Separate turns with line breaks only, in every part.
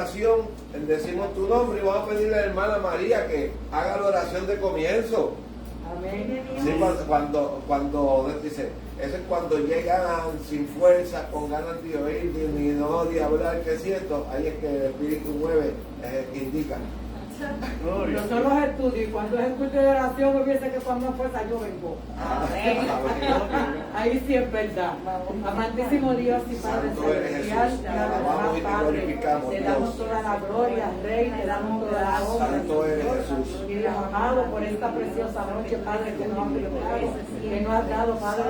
oración, decimos tu nombre y vamos a pedirle a la hermana María que haga la oración de comienzo.
Amén.
Sí, cuando dice, eso es cuando llegan sin fuerza, con ganas de oír, ni no de hablar, que es cierto, ahí es que el Espíritu mueve, indica.
No son los estudios, y cuando es el culto de oración, hubiese que cuando fuerza yo vengo. Ahí sí es verdad. Amantísimo Dios y Padre Celestial, te alabamos, Padre, te damos toda la gloria, Rey, te damos toda la honra,
Santo eres Jesús.
y Dios amado, por esta preciosa noche, Padre, que nos has brindado, que nos has dado, Padre,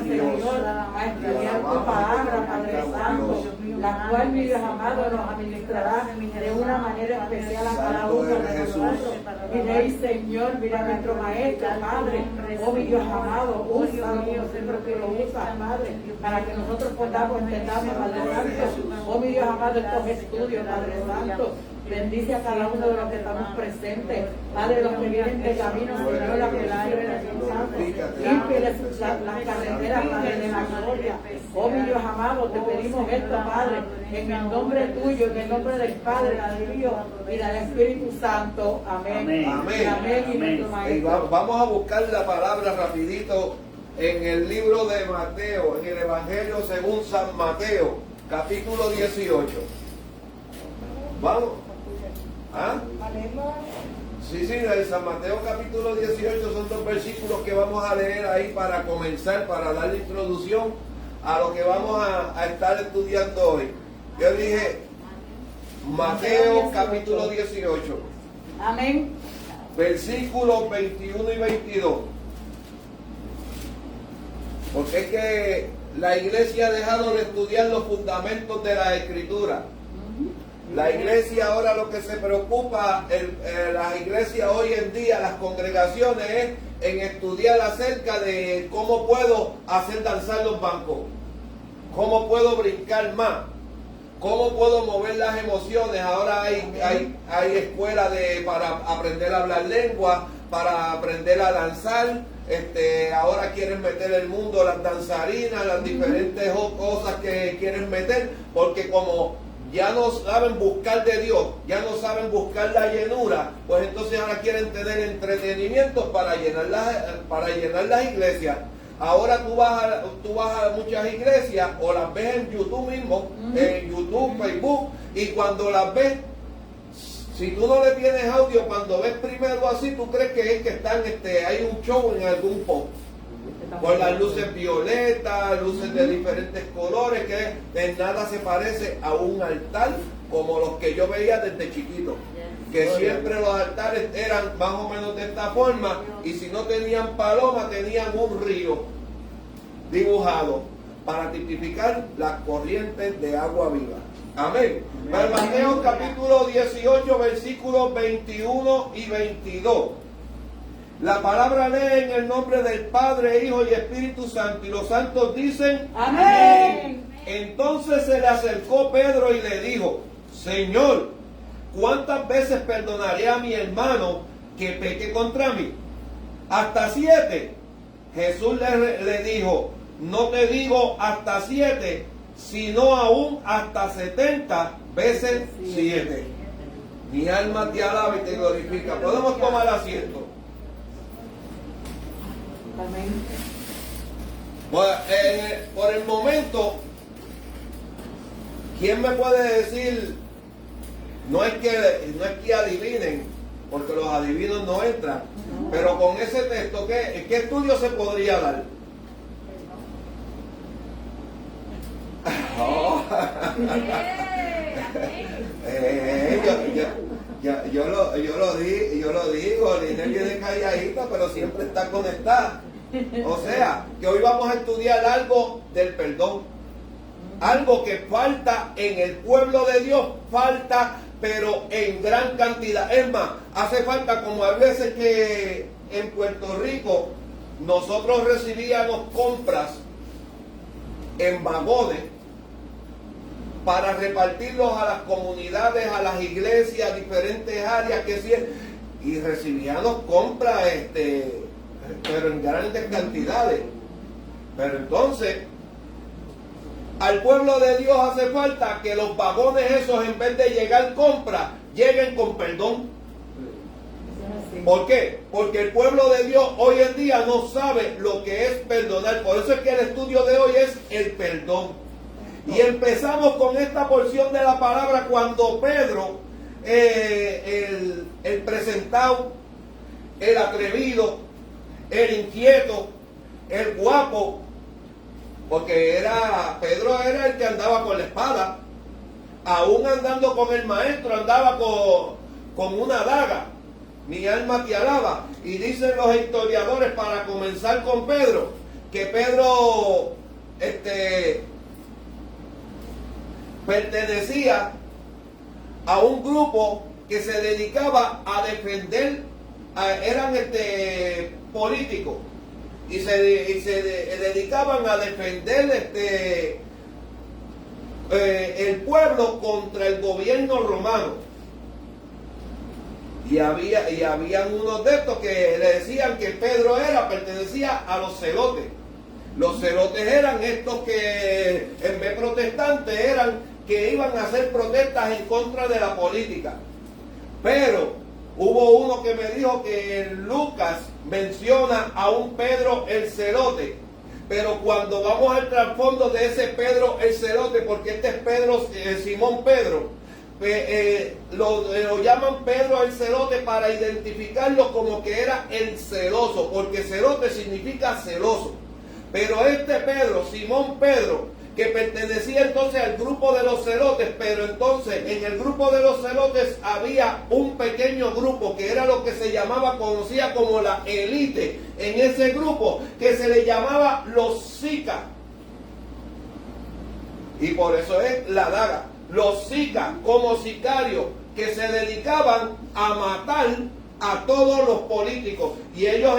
Señor, a estudiar tu palabra, Padre Santo, la cual, mi Dios amado, nos administrará de una manera especial a cada uno de nosotros. Mi Rey, Señor, mira a nuestro Maestro, Padre, oh mi Dios amado, úsalo como siempre que lo usas, Padre, para que nosotros podamos entendamos, Padre Santo, oh mi Dios amado, estos estudios, Padre Santo. Bendice a cada uno de los que estamos presentes, Padre, los que vienen de camino, Señor, la límpiales las carreteras, Padre, de la gloria. Oh, mi Dios amado, te pedimos esto, Padre, en el nombre tuyo, en el nombre del Padre, del Hijo y del Espíritu Santo. Amén.
Amén.
Amén. Y nuestro
Y
Maestro.
vamos a buscar la palabra rapidito en el libro de Mateo, en el Evangelio según San Mateo, capítulo 18. Vamos. ¿Ah? Sí, de San Mateo capítulo 18 son 2 versículos que vamos a leer ahí para comenzar, para dar la introducción a lo que vamos a estar estudiando hoy. Yo dije Mateo capítulo 18.
Amén.
Versículos 21 y 22. Porque es que la iglesia ha dejado de estudiar los fundamentos de la Escritura. La iglesia ahora lo que se preocupa, la iglesia hoy en día, las congregaciones, es en estudiar acerca de cómo puedo hacer danzar los bancos, cómo puedo brincar más, cómo puedo mover las emociones. Ahora hay escuelas para aprender a hablar lengua, para aprender a danzar. Ahora quieren meter el mundo, las danzarinas, las diferentes cosas que quieren meter, porque como ya no saben buscar de Dios, ya no saben buscar la llenura, pues entonces ahora quieren tener entretenimiento para llenar las iglesias. Ahora tú vas a muchas iglesias o las ves en YouTube mismo, en YouTube, Facebook, y cuando las ves, si tú no le tienes audio, cuando ves primero así, tú crees que es que están, hay un show en algún post. Con las luces violetas, luces de diferentes colores, que en nada se parece a un altar como los que yo veía desde chiquito. Que siempre los altares eran más o menos de esta forma, y si no tenían paloma, tenían un río dibujado para tipificar las corrientes de agua viva. Amén. Mateo capítulo 18, versículos 21 y 22. La palabra lee en el nombre del Padre, Hijo y Espíritu Santo, y los santos dicen
Amén.
Entonces se le acercó Pedro y le dijo: Señor, ¿cuántas veces perdonaré a mi hermano que peque contra mí? ¿Hasta 7? Jesús le dijo: no te digo hasta 7, sino aún hasta 70 veces 7. Mi alma te alaba y te glorifica. Podemos tomar asiento.
Amén.
Bueno, por el momento, ¿quién me puede decir? No es que adivinen, porque los adivinos no entran. Pero con ese texto, ¿qué estudio se podría dar? Oh. Yo lo digo, Linet viene calladita, pero siempre está conectada. O sea, que hoy vamos a estudiar algo del perdón. Algo que falta en el pueblo de Dios, falta, pero en gran cantidad. Es más, hace falta, como a veces que en Puerto Rico nosotros recibíamos compras en vagones para repartirlos a las comunidades, a las iglesias, a diferentes áreas que sí, y recibíamos compras, pero en grandes cantidades. Pero entonces, Al pueblo de Dios hace falta que los vagones esos, en vez de llegar compra, lleguen con perdón. ¿Por qué? Porque el pueblo de Dios hoy en día no sabe lo que es perdonar. Por eso es que el estudio de hoy es el perdón. Y empezamos con esta porción de la palabra cuando Pedro, el presentado, el atrevido, el inquieto, el guapo, porque Pedro era el que andaba con la espada, aún andando con el maestro, andaba con una daga. Mi alma te alaba. Y dicen los historiadores, para comenzar con Pedro, que Pedro pertenecía a un grupo que se dedicaba a defender, eran políticos, y se dedicaban a defender el pueblo contra el gobierno romano. Y habían unos de estos que le decían que Pedro pertenecía a los celotes. Los celotes eran estos que, en vez de protestantes, eran que iban a hacer protestas en contra de la política. Pero hubo uno que me dijo que en Lucas menciona a un Pedro el celote. Pero cuando vamos al trasfondo de ese Pedro el celote, porque este es Pedro, Simón Pedro, lo llaman Pedro el celote para identificarlo como que era el celoso, porque celote significa celoso. Pero este Pedro, Simón Pedro, que pertenecía entonces al grupo de los celotes, pero entonces en el grupo de los celotes había un pequeño grupo que era lo que se conocía como la élite en ese grupo, que se le llamaba los sicas. Y por eso es la daga. Los sicas, como sicarios, que se dedicaban a matar a todos los políticos. Y ellos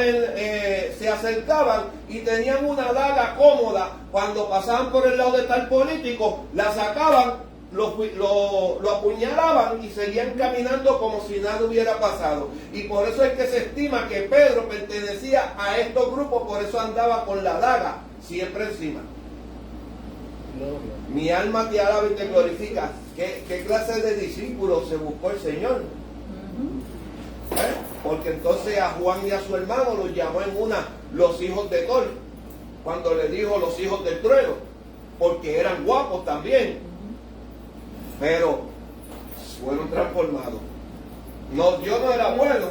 se acercaban y tenían una daga cómoda. Cuando pasaban por el lado de tal político, la sacaban, lo apuñalaban y seguían caminando como si nada hubiera pasado. Y por eso es que se estima que Pedro pertenecía a estos grupos, por eso andaba con la daga siempre encima. Mi alma te alaba y te glorifica. ¿Qué clase de discípulos se buscó el Señor? Porque entonces a Juan y a su hermano los llamó en una los hijos de Thor, cuando le dijo los hijos del trueno, porque eran guapos también, pero fueron transformados. No, yo no era bueno,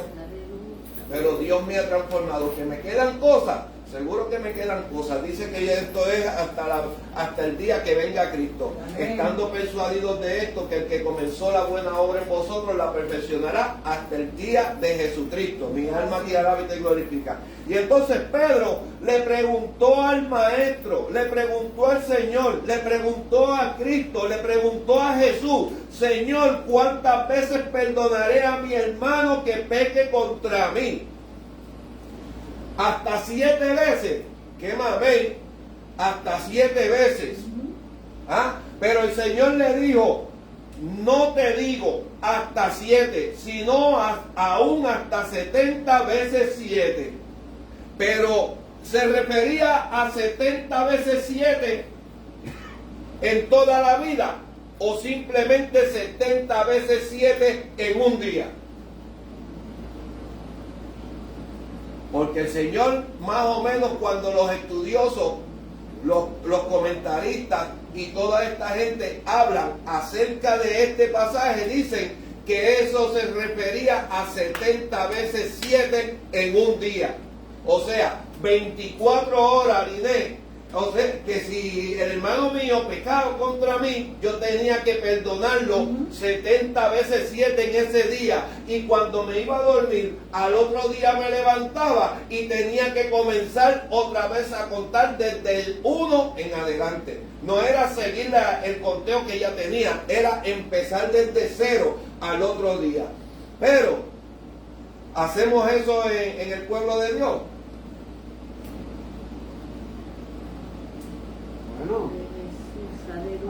pero Dios me ha transformado. Que me quedan cosas, seguro que me quedan cosas. Dice que esto es hasta el día que venga Cristo. Amén. Estando persuadidos de esto, que el que comenzó la buena obra en vosotros la perfeccionará hasta el día de Jesucristo. Mi alma te alaba y te glorifica. Y entonces Pedro le preguntó al maestro, le preguntó al Señor, le preguntó a Cristo, le preguntó a Jesús: Señor, ¿cuántas veces perdonaré a mi hermano que peque contra mí? Hasta 7 veces. ¿Qué mamey? Hasta 7 veces. Pero el Señor le dijo: no te digo hasta 7, sino aún hasta 70 veces 7. Pero se refería a 70 veces 7 en toda la vida, o simplemente 70 veces 7 en un día. Porque el Señor, más o menos, cuando los estudiosos, los comentaristas y toda esta gente hablan acerca de este pasaje, dicen que eso se refería a 70 veces 7 en un día. O sea, 24 horas, Liné. O sea, que si el hermano mío pecaba contra mí, yo tenía que perdonarlo 70 veces 7 en ese día. Y cuando me iba a dormir, al otro día me levantaba y tenía que comenzar otra vez a contar desde el 1 en adelante. No era seguir el conteo que ya tenía, era empezar desde 0 al otro día. Pero, ¿hacemos eso en el pueblo de Dios?
Bueno,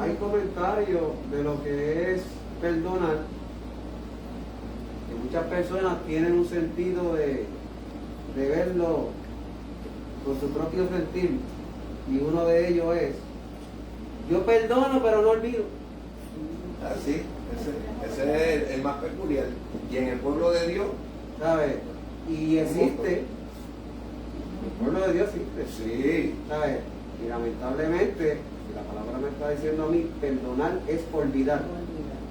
hay comentarios de lo que es perdonar, que muchas personas tienen un sentido de verlo con su propio sentir, y uno de ellos es Yo perdono, pero no olvido.
Así, ese es el más peculiar. Y en el pueblo de Dios,
¿Sabes? Y existe. El pueblo de Dios existe.
sí,
¿Sabes? Y lamentablemente, si la palabra me está diciendo a mí, perdonar es olvidar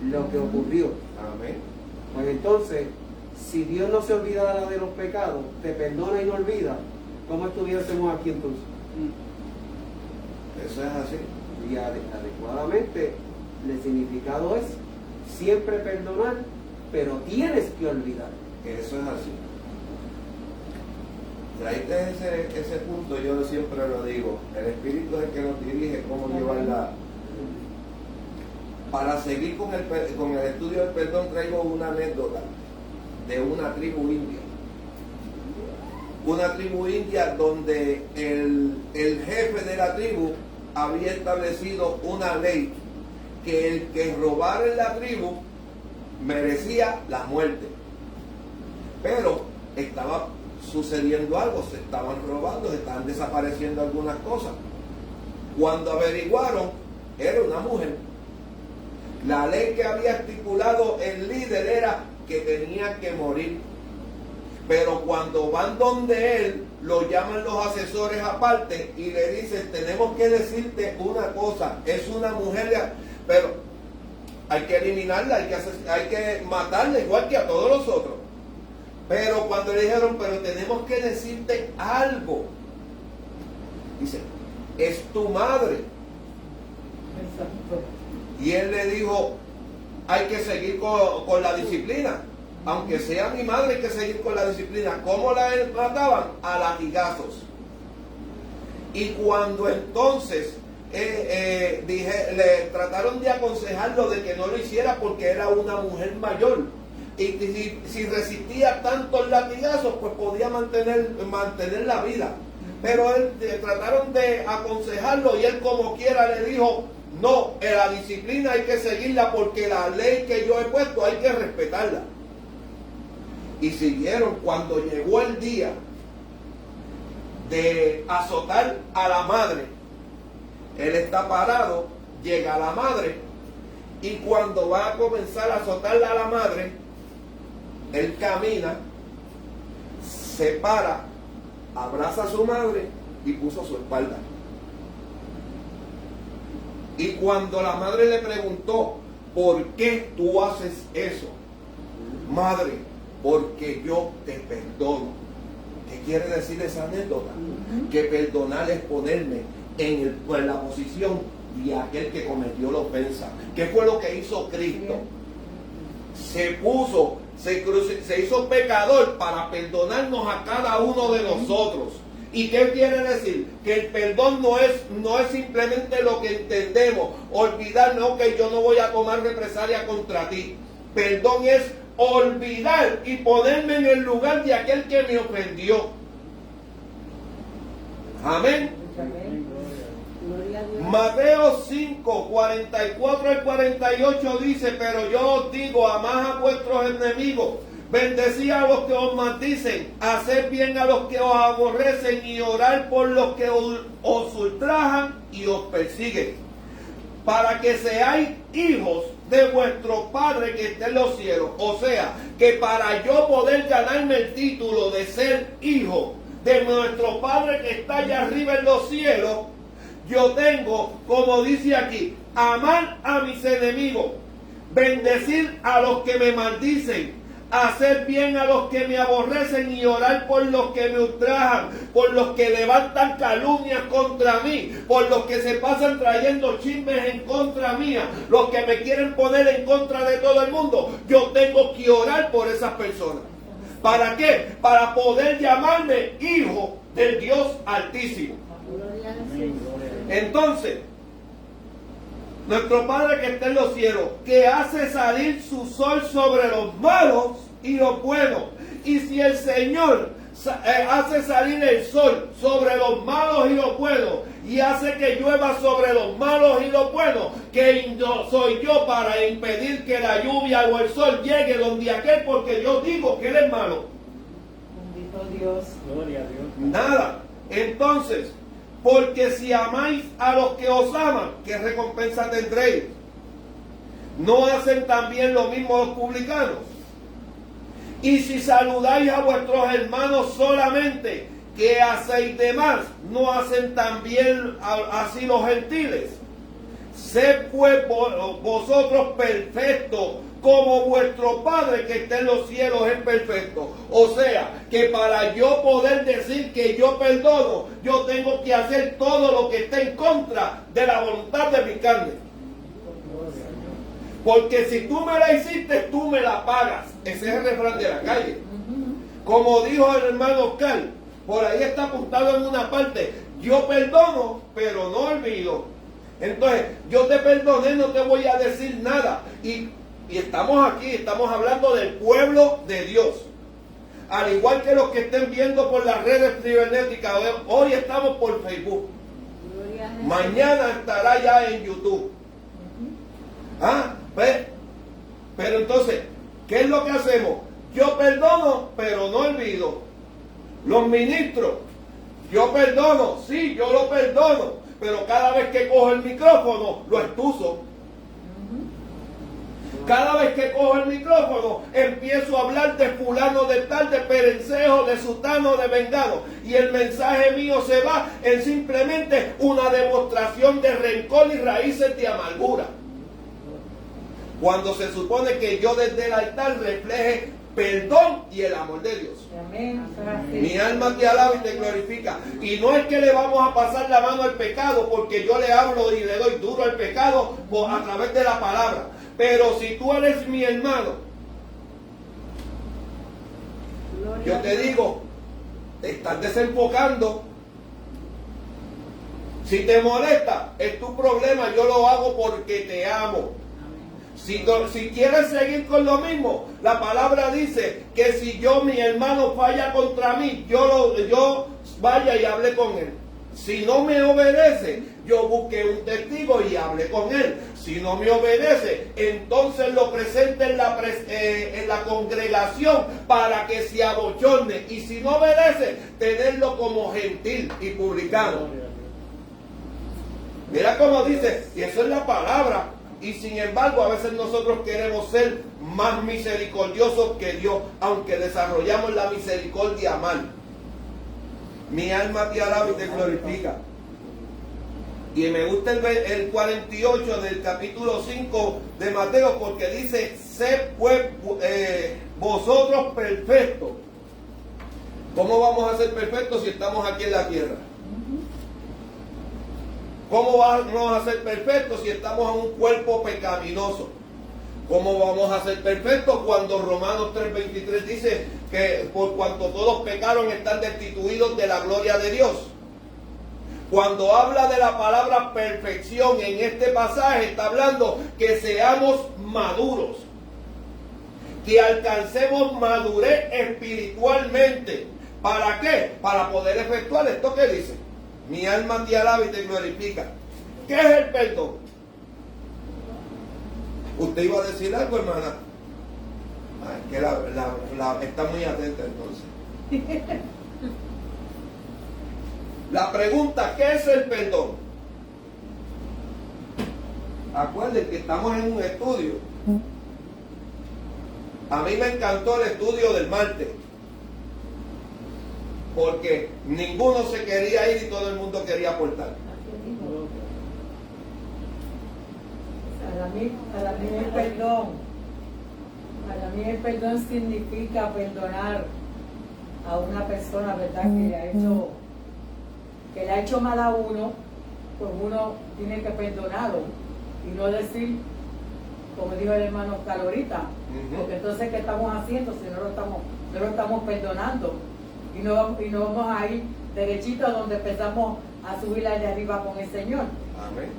lo que ocurrió.
amén.
Pues entonces, si Dios no se olvidara de los pecados, te perdona y no olvida, ¿cómo estuviésemos aquí entonces?
Eso es así.
Y adecuadamente, el significado es siempre perdonar, pero tienes que olvidar.
Eso es así. Traíste ese punto, yo siempre lo digo. El Espíritu es el que nos dirige cómo llevarla. Para seguir con el estudio del perdón, traigo una anécdota de una tribu india. Una tribu india donde el jefe de la tribu había establecido una ley que el que robara en la tribu merecía la muerte. Pero estaba sucediendo algo, se estaban robando, se estaban desapareciendo algunas cosas. Cuando averiguaron, era una mujer. La ley que había estipulado el líder era que tenía que morir. Pero cuando van donde él, lo llaman los asesores aparte y le dicen, tenemos que decirte una cosa, es una mujer, pero hay que eliminarla, hay que matarla igual que a todos los otros. Pero cuando le dijeron, pero tenemos que decirte algo, dice, es tu madre.
Exacto.
Y él le dijo, hay que seguir con la disciplina. Aunque sea mi madre, hay que seguir con la disciplina. ¿Cómo la trataban? A latigazos. Y cuando entonces le trataron de aconsejarlo de que no lo hiciera porque era una mujer mayor. Y si resistía tantos latigazos, pues podía mantener la vida. Pero él trataron de aconsejarlo y él como quiera le dijo, no, la disciplina hay que seguirla porque la ley que yo he puesto hay que respetarla. Y siguieron. Cuando llegó el día de azotar a la madre, él está parado, llega la madre, y cuando va a comenzar a azotarla a la madre, él camina, se para, abraza a su madre y puso su espalda. Y cuando la madre le preguntó, ¿por qué tú haces eso? Madre, porque yo te perdono. ¿Qué quiere decir esa anécdota? Que perdonar es ponerme en la posición de aquel que cometió la ofensa. ¿Qué fue lo que hizo Cristo? Se hizo pecador para perdonarnos a cada uno de nosotros. ¿Y qué quiere decir? Que el perdón no es simplemente lo que entendemos. Olvidar, no, que yo no voy a tomar represalia contra ti. Perdón es olvidar y ponerme en el lugar de aquel que me ofendió. Amén. Mateo 5, 44 al 48 dice, pero yo os digo, amad a vuestros enemigos, bendecid a los que os maldicen, haced bien a los que os aborrecen y orad por los que os ultrajan y os persiguen, para que seáis hijos de vuestro Padre que está en los cielos. O sea, que para yo poder ganarme el título de ser hijo de nuestro Padre que está allá arriba en los cielos, yo tengo, como dice aquí, amar a mis enemigos, bendecir a los que me maldicen, hacer bien a los que me aborrecen y orar por los que me ultrajan, por los que levantan calumnias contra mí, por los que se pasan trayendo chismes en contra mía, los que me quieren poner en contra de todo el mundo. Yo tengo que orar por esas personas. ¿Para qué? Para poder llamarme hijo del Dios Altísimo. Entonces, nuestro Padre que está en los cielos, que hace salir su sol sobre los malos y los buenos. Y si el Señor hace salir el sol sobre los malos y los buenos, y hace que llueva sobre los malos y los buenos, que no soy yo para impedir que la lluvia o el sol llegue donde aquel, porque yo digo que él es malo.
Bendito Dios.
Gloria a Dios.
Nada. Entonces, Porque si amáis a los que os aman, ¿qué recompensa tendréis? ¿No hacen también lo mismo los publicanos? Y si saludáis a vuestros hermanos solamente, ¿qué hacéis de más? ¿No hacen también así los gentiles? Sed pues vosotros perfectos, como vuestro Padre que está en los cielos es perfecto. O sea, que para yo poder decir que yo perdono, yo tengo que hacer todo lo que está en contra de la voluntad de mi carne. Porque si tú me la hiciste, tú me la pagas. Ese es el refrán de la calle. Como dijo el hermano Oscar, por ahí está apuntado en una parte: yo perdono, pero no olvido. Entonces, yo te perdoné, no te voy a decir nada. Y estamos aquí, estamos hablando del pueblo de Dios. Al igual que los que estén viendo por las redes cibernéticas, hoy estamos por Facebook. Mañana estará ya en YouTube. Pero entonces, ¿qué es lo que hacemos? Yo perdono, pero no olvido. Los ministros, yo perdono, sí, yo lo perdono, pero cada vez que cojo el micrófono, lo extuso. Cada vez que cojo el micrófono, empiezo a hablar de fulano de tal, de perencejo, de sutano, de vengado. Y el mensaje mío se va en simplemente una demostración de rencor y raíces de amargura. Cuando se supone que yo desde el altar refleje perdón y el amor de Dios.
Amén.
Mi alma te alaba y te glorifica. Y no es que le vamos a pasar la mano al pecado, porque yo le hablo y le doy duro al pecado a través de la palabra. Pero si tú eres mi hermano, yo te digo, te estás desenfocando. Si te molesta, es tu problema, yo lo hago porque te amo. Si quieres seguir con lo mismo, la palabra dice que si mi hermano falla contra mí, yo vaya y hable con él. Si no me obedece, yo busque un testigo y hable con él. Si no me obedece, entonces lo presente en la congregación para que se abochorne. Y si no obedece, tenerlo como gentil y publicano. Mira cómo dice, y eso es la palabra. Y sin embargo, a veces nosotros queremos ser más misericordiosos que Dios, aunque desarrollamos la misericordia mal. Mi alma te alaba y te glorifica. Y me gusta el 48 del capítulo 5 de Mateo, porque dice: sed pues vosotros perfectos. ¿Cómo vamos a ser perfectos si estamos aquí en la tierra? ¿Cómo vamos a ser perfectos si estamos en un cuerpo pecaminoso? ¿Cómo vamos a ser perfectos cuando Romanos 3:23 dice que por cuanto todos pecaron están destituidos de la gloria de Dios? Cuando habla de la palabra perfección en este pasaje, está hablando que seamos maduros, que alcancemos madurez espiritualmente. ¿Para qué? Para poder efectuar esto que dice: mi alma te alaba y te glorifica. ¿Qué es el perdón? ¿Usted iba a decir algo, hermana? Ay, que está muy atenta entonces. La pregunta: ¿qué es el perdón? Acuérdense que estamos en un estudio. A mí me encantó el estudio del martes, porque ninguno se quería ir y todo el mundo quería aportar.
Para mí el perdón significa perdonar a una persona, ¿verdad?, que le ha hecho mal a uno. Pues uno tiene que perdonarlo y no decir, como dijo el hermano Calorita, porque entonces ¿qué estamos haciendo si no lo estamos perdonando? Y no vamos a ir derechito a donde empezamos a subir de arriba con el Señor.
Amén.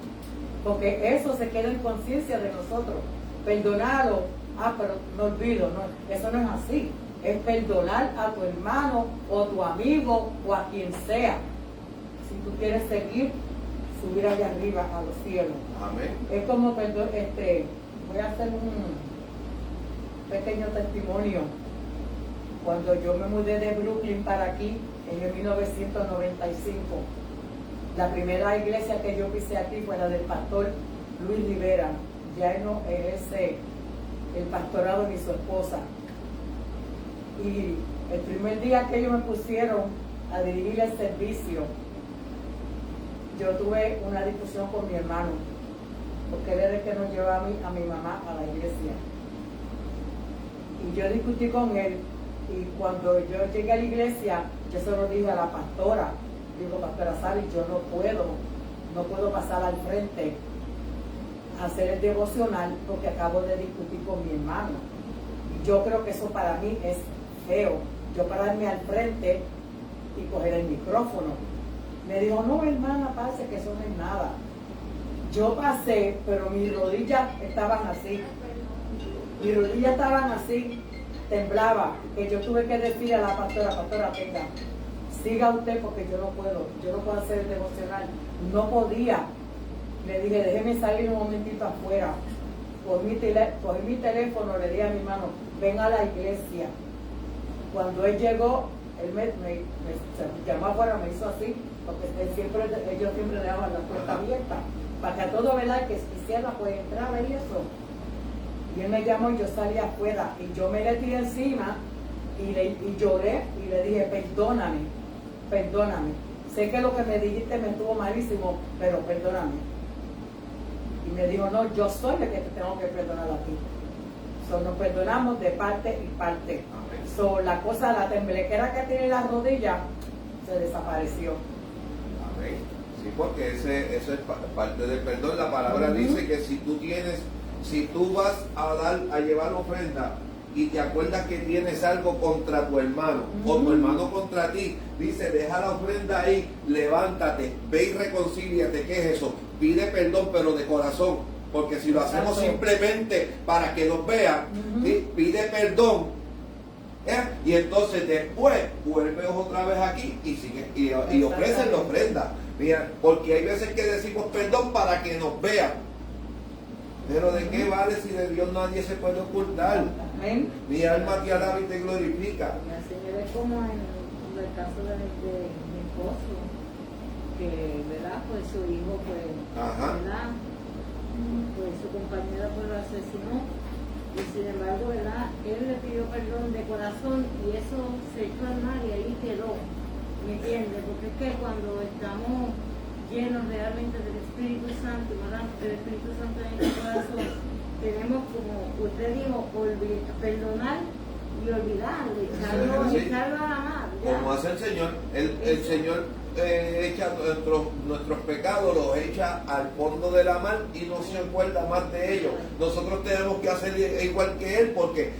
Porque eso se queda en conciencia de nosotros. Perdonarlo, pero no olvido, no, eso no es así. Es perdonar a tu hermano o tu amigo o a quien sea. Si tú quieres subir allá arriba a los cielos.
Amén.
Es como perdón, voy a hacer un pequeño testimonio. Cuando yo me mudé de Brooklyn para aquí, en el 1995, La primera iglesia que yo pisé aquí fue la del pastor Luis Rivera. Ya él no ejerce el pastorado ni su esposa. Y el primer día que ellos me pusieron a dirigir el servicio, yo tuve una discusión con mi hermano, porque él era el que nos llevaba a mi mamá a la iglesia. Y yo discutí con él, y cuando yo llegué a la iglesia, yo se lo dije a la pastora, digo, pastora Sally, yo no puedo pasar al frente a hacer el devocional porque acabo de discutir con mi hermano. Y yo creo que eso para mí es feo, yo pararme al frente y coger el micrófono. Me dijo, no hermana, pase, que eso no es nada. Yo pasé, pero mis rodillas estaban así. Mis rodillas estaban así, temblaba, que yo tuve que decirle a la pastora, venga, siga usted porque yo no puedo hacer el devocional. No podía. Le dije, déjeme salir un momentito afuera. Cogí mi teléfono, le dije a mi hermano, ven a la iglesia. Cuando él llegó, él me llamó afuera, me hizo así, porque ellos siempre dejaban la puerta abierta, para que a todo, ¿verdad?, que quisiera pues entrar y eso. Y él me llamó y yo salí afuera, y yo me le tiré encima, y lloré, y le dije, perdóname. Sé que lo que me dijiste me estuvo malísimo, pero perdóname. Y me dijo, no, yo soy el que te tengo que perdonar a ti. Nos perdonamos de parte y parte. La temblequera que tiene la rodilla se desapareció.
Amén. Sí, porque eso es parte del perdón. La palabra dice que si tú vas a llevar ofrenda y te acuerdas que tienes algo contra tu hermano o tu hermano contra ti, dice, deja la ofrenda ahí, levántate, ve y reconcíliate. ¿Qué es eso? Pide perdón, pero de corazón, porque si lo hacemos simplemente para que nos vean, ¿sí? Pide perdón, y entonces después vuelve otra vez aquí y sigue y ofrecen la ofrenda. Mira, porque hay veces que decimos perdón para que nos vean, pero ¿de qué vale si de Dios nadie se puede ocultar?
Amén.
Mi alma te alaba y te glorifica.
Señor, es como en el caso de mi esposo, que, ¿verdad?, pues su hijo, pues, ¿verdad?, pues su compañero pues lo asesinó, y sin embargo, ¿verdad?, él le pidió perdón de corazón y eso se echó al mar y ahí quedó, ¿me entiendes? Porque es que cuando estamos llenos realmente del Espíritu Santo, ¿verdad?, el Espíritu Santo en el corazón, tenemos, como usted dijo, perdonar y olvidar, echarlo a la mar.
Como hace el Señor, el Señor echa nuestros pecados, los echa al fondo de la mar y no se acuerda más de ellos. Nosotros tenemos que hacer igual que Él, porque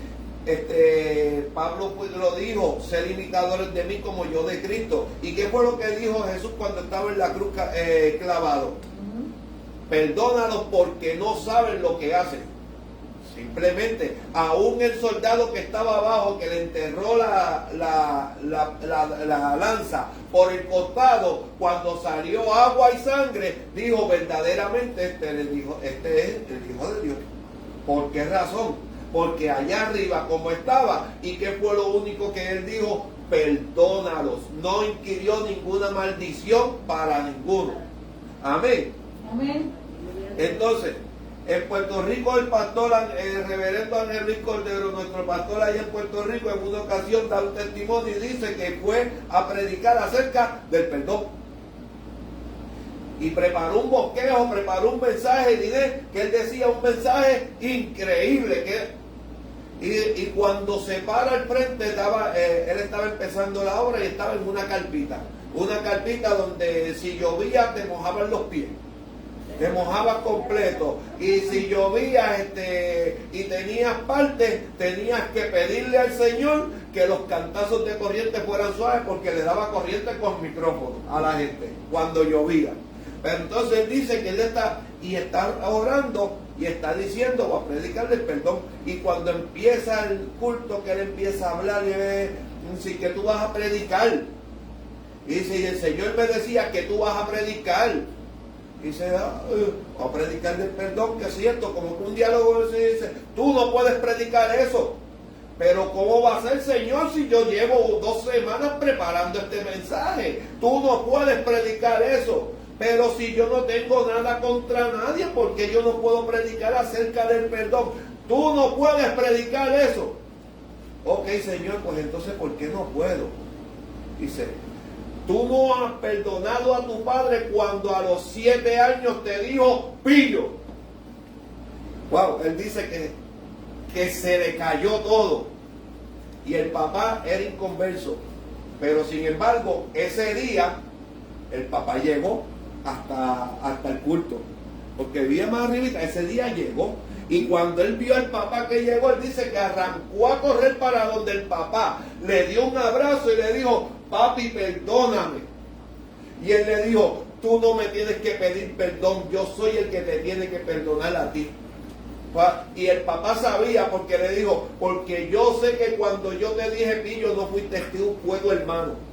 Pablo lo dijo, ser imitadores de mí como yo de Cristo. ¿Y qué fue lo que dijo Jesús cuando estaba en la cruz clavado? Perdónalos porque no saben lo que hacen. Simplemente, aún el soldado que estaba abajo, que le enterró la lanza por el costado, cuando salió agua y sangre, dijo verdaderamente, este es el Hijo de Dios. ¿Por qué razón? Porque allá arriba, como estaba, ¿y qué fue lo único que él dijo? Perdónalos. No inquirió ninguna maldición para ninguno. Amén.
Amén.
Entonces, en Puerto Rico, el pastor, el reverendo Ángel Luis Cordero, nuestro pastor allá en Puerto Rico, en una ocasión da un testimonio y dice que fue a predicar acerca del perdón. Y preparó un bosquejo, preparó un mensaje, diré que él decía un mensaje increíble. Y cuando se para al frente, él estaba empezando la obra y estaba en una carpita donde si llovía te mojaban los pies. Te mojabas completo, y si llovía y tenías partes, tenías que pedirle al Señor que los cantazos de corriente fueran suaves, porque le daba corriente con micrófono a la gente cuando llovía. Pero entonces él dice que él está orando y está diciendo, voy a predicarle el perdón. Y cuando empieza el culto, que él empieza a hablar, y dice que tú vas a predicar. Y dice, y el Señor me decía que tú vas a predicar. Y dice, a predicar del perdón, que es cierto, como que un diálogo se dice, tú no puedes predicar eso. Pero ¿cómo va a ser, Señor, si yo llevo 2 semanas preparando este mensaje? Tú no puedes predicar eso. Pero si yo no tengo nada contra nadie, ¿por qué yo no puedo predicar acerca del perdón? Tú no puedes predicar eso. Ok, Señor, pues entonces, ¿por qué no puedo? Dice, tú no has perdonado a tu padre cuando a los 7 años te dijo, pillo. Wow, él dice que se le cayó todo. Y el papá era inconverso. Pero sin embargo, ese día, el papá llegó hasta el culto. Porque vivía más arribita, ese día llegó. Y cuando él vio al papá que llegó, él dice que arrancó a correr para donde el papá. Le dio un abrazo y le dijo, papi, perdóname. Y él le dijo, tú no me tienes que pedir perdón, yo soy el que te tiene que perdonar a ti. Y el papá sabía porque le dijo, porque yo sé que cuando yo te dije pillo no fuiste testigo, fue tu hermano.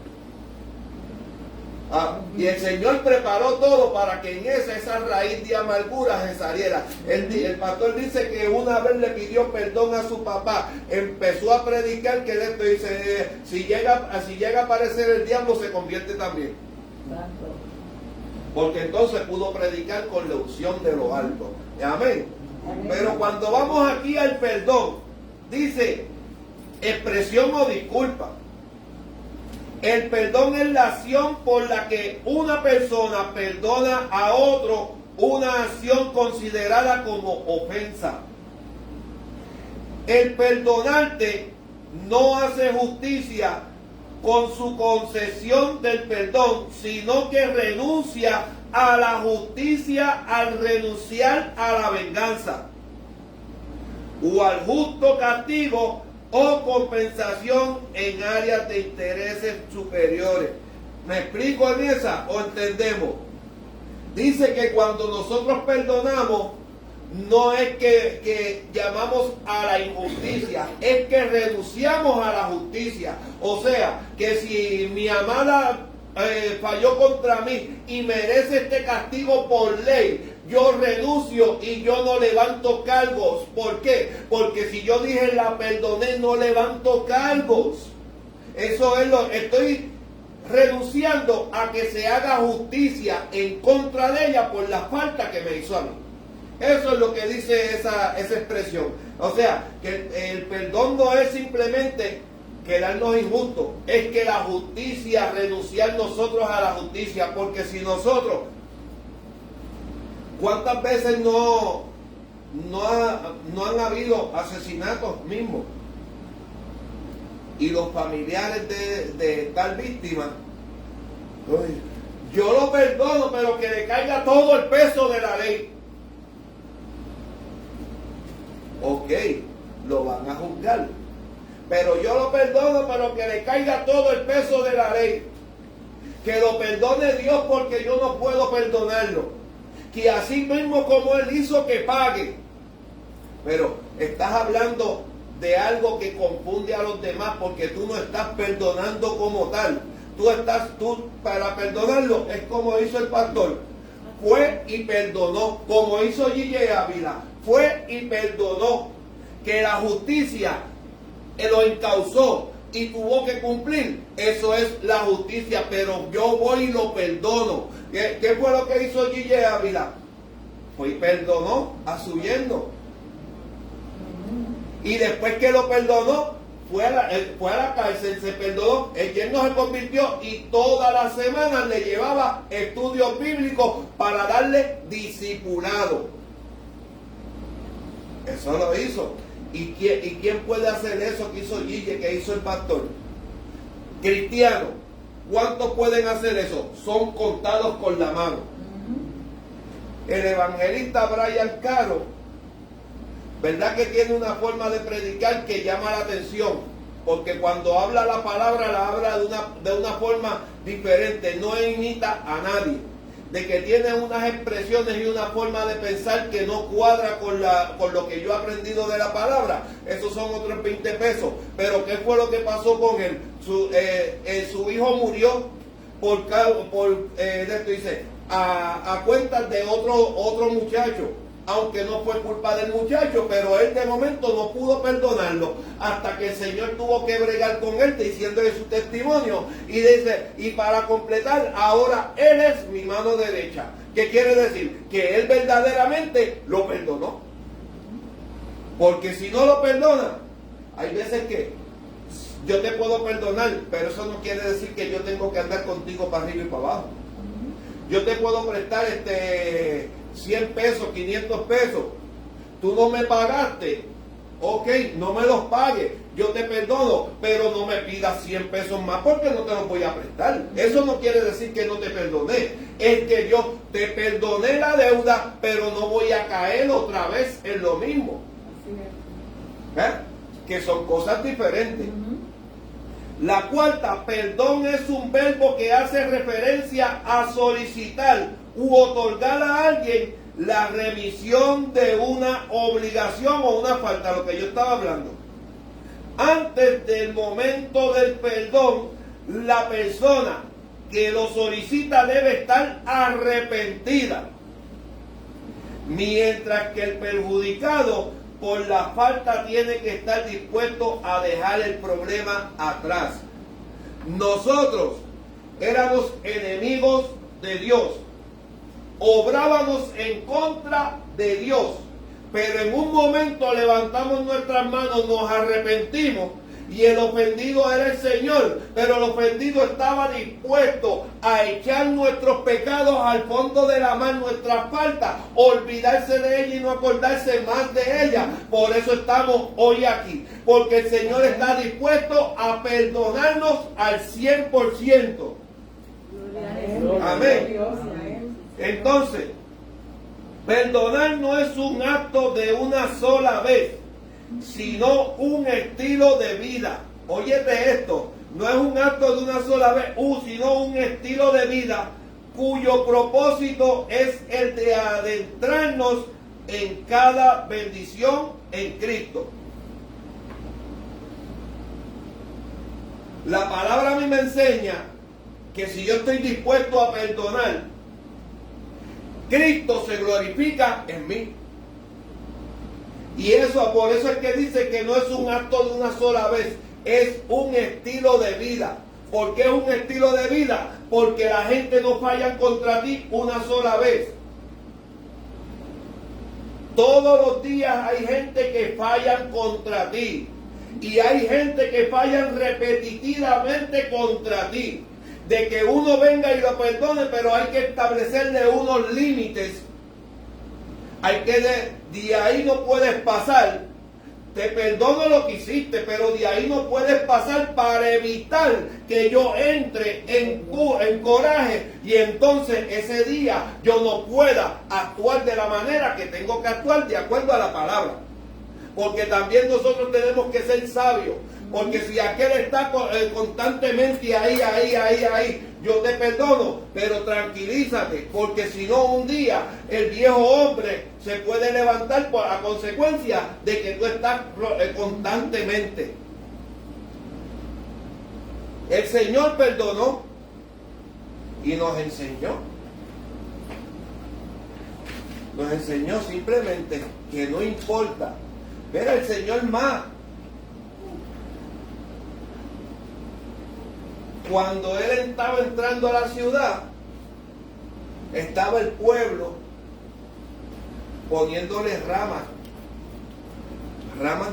Y el Señor preparó todo para que en esa raíz de amargura se saliera. El pastor dice que una vez le pidió perdón a su papá, empezó a predicar que esto dice, si llega a aparecer el diablo se convierte también. Porque entonces pudo predicar con la unción de lo alto. Amén. Pero cuando vamos aquí al perdón, dice expresión o disculpa. El perdón es la acción por la que una persona perdona a otro una acción considerada como ofensa. El perdonarte no hace justicia con su concesión del perdón, sino que renuncia a la justicia al renunciar a la venganza o al justo castigo o compensación en áreas de intereses superiores. ¿Me explico en esa o entendemos? Dice que cuando nosotros perdonamos, no es que llamamos a la injusticia, es que renunciamos a la justicia. O sea, que si mi amada falló contra mí y merece este castigo por ley, yo renuncio y yo no levanto cargos. ¿Por qué? Porque si yo dije la perdoné, no levanto cargos. Eso es estoy renunciando a que se haga justicia en contra de ella por la falta que me hizo a mí. Eso es lo que dice esa expresión. O sea, que el perdón no es simplemente quedarnos injustos, es que la justicia, renunciar nosotros a la justicia, porque si nosotros, ¿cuántas veces no han habido asesinatos mismos? Y los familiares de tal víctima, yo lo perdono, pero que le caiga todo el peso de la ley. Ok, lo van a juzgar. Pero yo lo perdono, pero que le caiga todo el peso de la ley. Que lo perdone Dios porque yo no puedo perdonarlo. Que así mismo como Él hizo, que pague. Pero estás hablando de algo que confunde a los demás porque tú no estás perdonando como tal. Tú para perdonarlo es como hizo el pastor. Fue y perdonó, como hizo Gille Ávila. Fue y perdonó. Que la justicia lo encausó y tuvo que cumplir. Eso es la justicia, pero yo voy y lo perdono. ¿Qué fue lo que hizo Gille Ávila? Fue y perdonó a su yerno. Y después que lo perdonó, fue a la cárcel, se perdonó, el yerno se convirtió y todas las semanas le llevaba estudios bíblicos para darle discipulado. Eso lo hizo. ¿Y quién puede hacer eso que hizo Gille, que hizo el pastor? Cristianos, ¿cuántos pueden hacer eso? Son contados con la mano. El evangelista Brian Caro, ¿verdad que tiene una forma de predicar que llama la atención? Porque cuando habla la palabra, la habla de una forma diferente, no imita a nadie. De que tiene unas expresiones y una forma de pensar que no cuadra con lo que yo he aprendido de la palabra. Esos son otros 20 pesos. Pero ¿qué fue lo que pasó con él? Su hijo murió por esto dice, a cuentas de otro muchacho. aunque no fue culpa del muchacho, pero él de momento no pudo perdonarlo, hasta que el Señor tuvo que bregar con él, diciéndole su testimonio, y dice, y para completar, ahora él es mi mano derecha. ¿Qué quiere decir? Que él verdaderamente lo perdonó. Porque si no lo perdona, hay veces que yo te puedo perdonar, pero eso no quiere decir que yo tengo que andar contigo para arriba y para abajo. Yo te puedo prestar 100 pesos, 500 pesos. Tú no me pagaste. Ok, no me los pagues. Yo te perdono, pero no me pidas 100 pesos más porque no te los voy a prestar. Eso no quiere decir que no te perdoné. Es que yo te perdoné la deuda, pero no voy a caer otra vez en lo mismo. Que son cosas diferentes. La cuarta, perdón es un verbo que hace referencia a solicitar u otorgar a alguien la remisión de una obligación o una falta, lo que yo estaba hablando. Antes del momento del perdón, la persona que lo solicita debe estar arrepentida, mientras que el perjudicado por la falta tiene que estar dispuesto a dejar el problema atrás. Nosotros éramos enemigos de Dios, obrábamos en contra de Dios, pero en un momento levantamos nuestras manos, nos arrepentimos, y el ofendido era el Señor, pero el ofendido estaba dispuesto a echar nuestros pecados al fondo de la mar, nuestras faltas, olvidarse de ella y no acordarse más de ella. Por eso estamos hoy aquí, porque el Señor está dispuesto a perdonarnos al 100%. Amén. Entonces, perdonar no es un acto de una sola vez, sino un estilo de vida. Óyete esto, no es un acto de una sola vez, sino un estilo de vida cuyo propósito es el de adentrarnos en cada bendición en Cristo. La palabra a mí me enseña que si yo estoy dispuesto a perdonar, Cristo se glorifica en mí. Y eso, por eso es que dice que no es un acto de una sola vez, es un estilo de vida. ¿Por qué es un estilo de vida? Porque la gente no falla contra ti una sola vez. Todos los días hay gente que fallan contra ti. Y hay gente que fallan repetitivamente contra ti. De que uno venga y lo perdone, pero hay que establecerle unos límites. Hay que de ahí no puedes pasar. Te perdono lo que hiciste, pero de ahí no puedes pasar para evitar que yo entre en coraje y entonces ese día yo no pueda actuar de la manera que tengo que actuar de acuerdo a la palabra. Porque también nosotros tenemos que ser sabios. Porque si aquel está constantemente ahí, yo te perdono, pero tranquilízate, porque si no un día el viejo hombre se puede levantar a consecuencia de que tú estás constantemente. El Señor perdonó y nos enseñó. Nos enseñó simplemente que no importa. Ver al Señor más. Cuando él estaba entrando a la ciudad, estaba el pueblo poniéndole ramas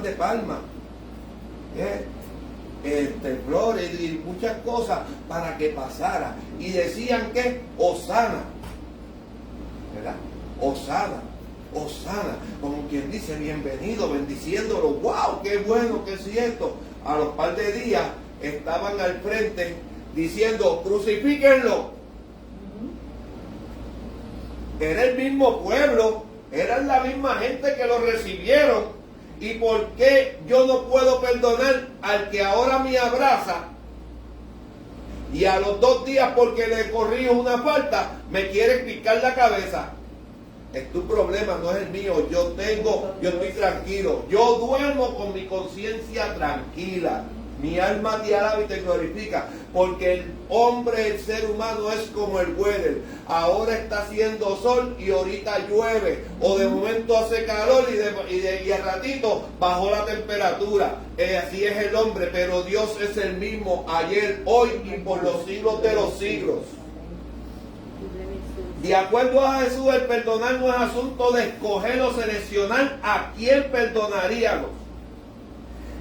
de palma, flores y muchas cosas para que pasara. Y decían que Hosana, ¿verdad? Hosana, como quien dice bienvenido, bendiciéndolo. ¡Wow! ¡Qué bueno que es cierto! A los par de días estaban al frente diciendo crucifíquenlo. Era el mismo pueblo, eran la misma gente que lo recibieron. ¿Y por qué yo no puedo perdonar al que ahora me abraza y a los 2 días porque le corrijo una falta me quiere picar la cabeza? Es tu problema, no es el mío. Yo estoy tranquilo, yo duermo con mi conciencia tranquila. Mi alma te alaba y te glorifica, porque el hombre, el ser humano es como el weather. Ahora está haciendo sol y ahorita llueve, o de momento hace calor y al ratito bajó la temperatura. Así es el hombre, pero Dios es el mismo ayer, hoy y por los siglos de los siglos. De acuerdo a Jesús, el perdonar no es asunto de escoger o seleccionar a quién perdonaríamos.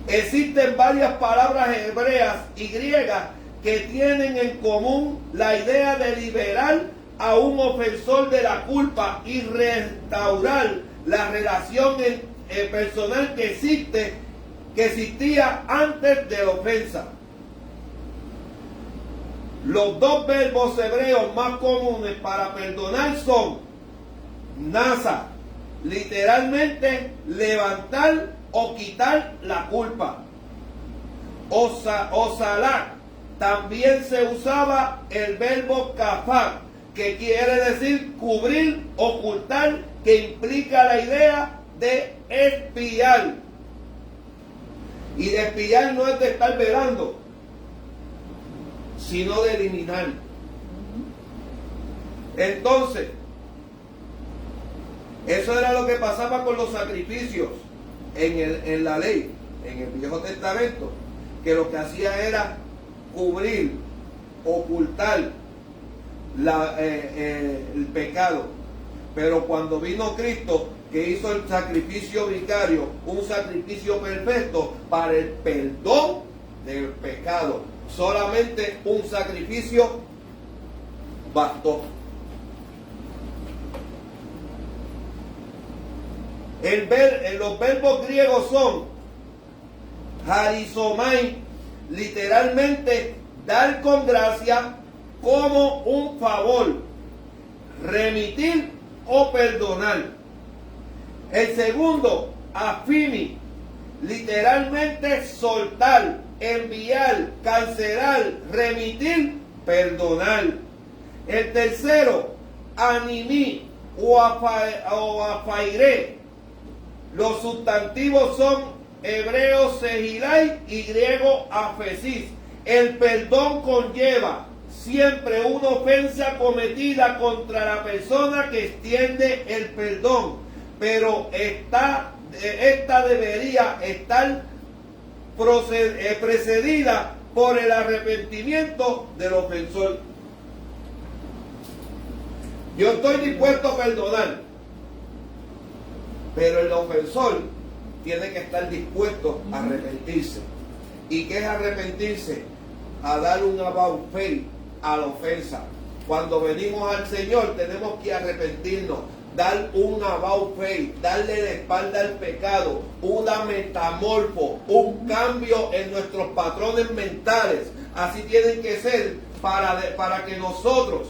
Existen varias palabras hebreas y griegas que tienen en común la idea de liberar a un ofensor de la culpa y restaurar la relación personal que existía antes de la ofensa. Los dos verbos hebreos más comunes para perdonar son nasa, literalmente levantar o quitar la culpa. Osalak, también se usaba el verbo kafar, que quiere decir cubrir, ocultar, que implica la idea de espiar. Y de espiar no es de estar velando, sino de eliminar. Entonces, eso era lo que pasaba con los sacrificios en la ley, en el Viejo Testamento, que lo que hacía era cubrir, ocultar el pecado. Pero cuando vino Cristo, que hizo el sacrificio vicario, un sacrificio perfecto para el perdón del pecado, solamente un sacrificio bastó. Los verbos griegos son harizomai, literalmente dar con gracia, como un favor, remitir o perdonar. El segundo, afimi, literalmente soltar, enviar, cancelar, remitir, perdonar. El tercero, animí o afairé. Los sustantivos son hebreo sehilai y griego afesis. El perdón conlleva siempre una ofensa cometida contra la persona que extiende el perdón, pero esta debería estar precedida por el arrepentimiento del ofensor. Yo estoy dispuesto a perdonar, pero el ofensor tiene que estar dispuesto a arrepentirse. ¿Y qué es arrepentirse? A dar un about face a la ofensa. Cuando venimos al Señor tenemos que arrepentirnos, dar un about face, darle la espalda al pecado, una metamorfo, un cambio en nuestros patrones mentales. Así tienen que ser para que nosotros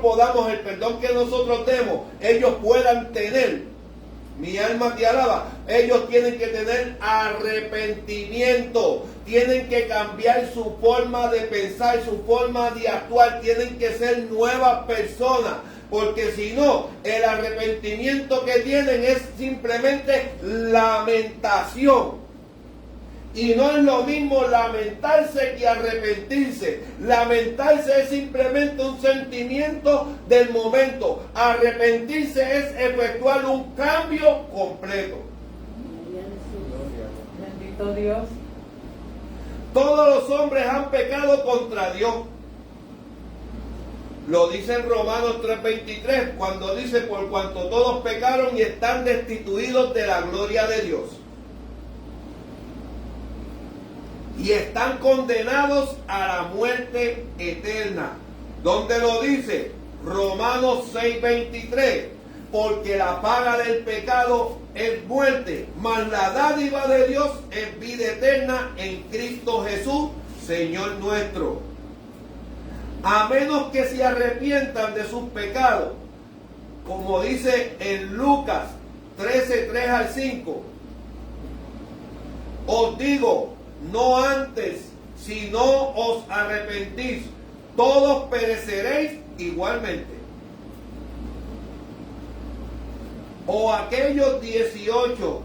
podamos, el perdón que nosotros demos, ellos puedan tener. Mi alma te alaba. Ellos tienen que tener arrepentimiento. Tienen que cambiar su forma de pensar, su forma de actuar. Tienen que ser nuevas personas. Porque si no, el arrepentimiento que tienen es simplemente lamentación. Y no es lo mismo lamentarse que arrepentirse. Lamentarse es simplemente un sentimiento del momento. Arrepentirse es efectuar un cambio completo.
Bendito Dios.
Todos los hombres han pecado contra Dios. Lo dice en Romanos 3:23, cuando dice: por cuanto todos pecaron y están destituidos de la gloria de Dios. Y están condenados a la muerte eterna. ¿Dónde lo dice? Romanos 6:23. Porque la paga del pecado es muerte, mas la dádiva de Dios es vida eterna en Cristo Jesús, Señor nuestro. A menos que se arrepientan de sus pecados, como dice en Lucas 13:3-5. Os digo, no antes, si no os arrepentís, todos pereceréis igualmente. O aquellos 18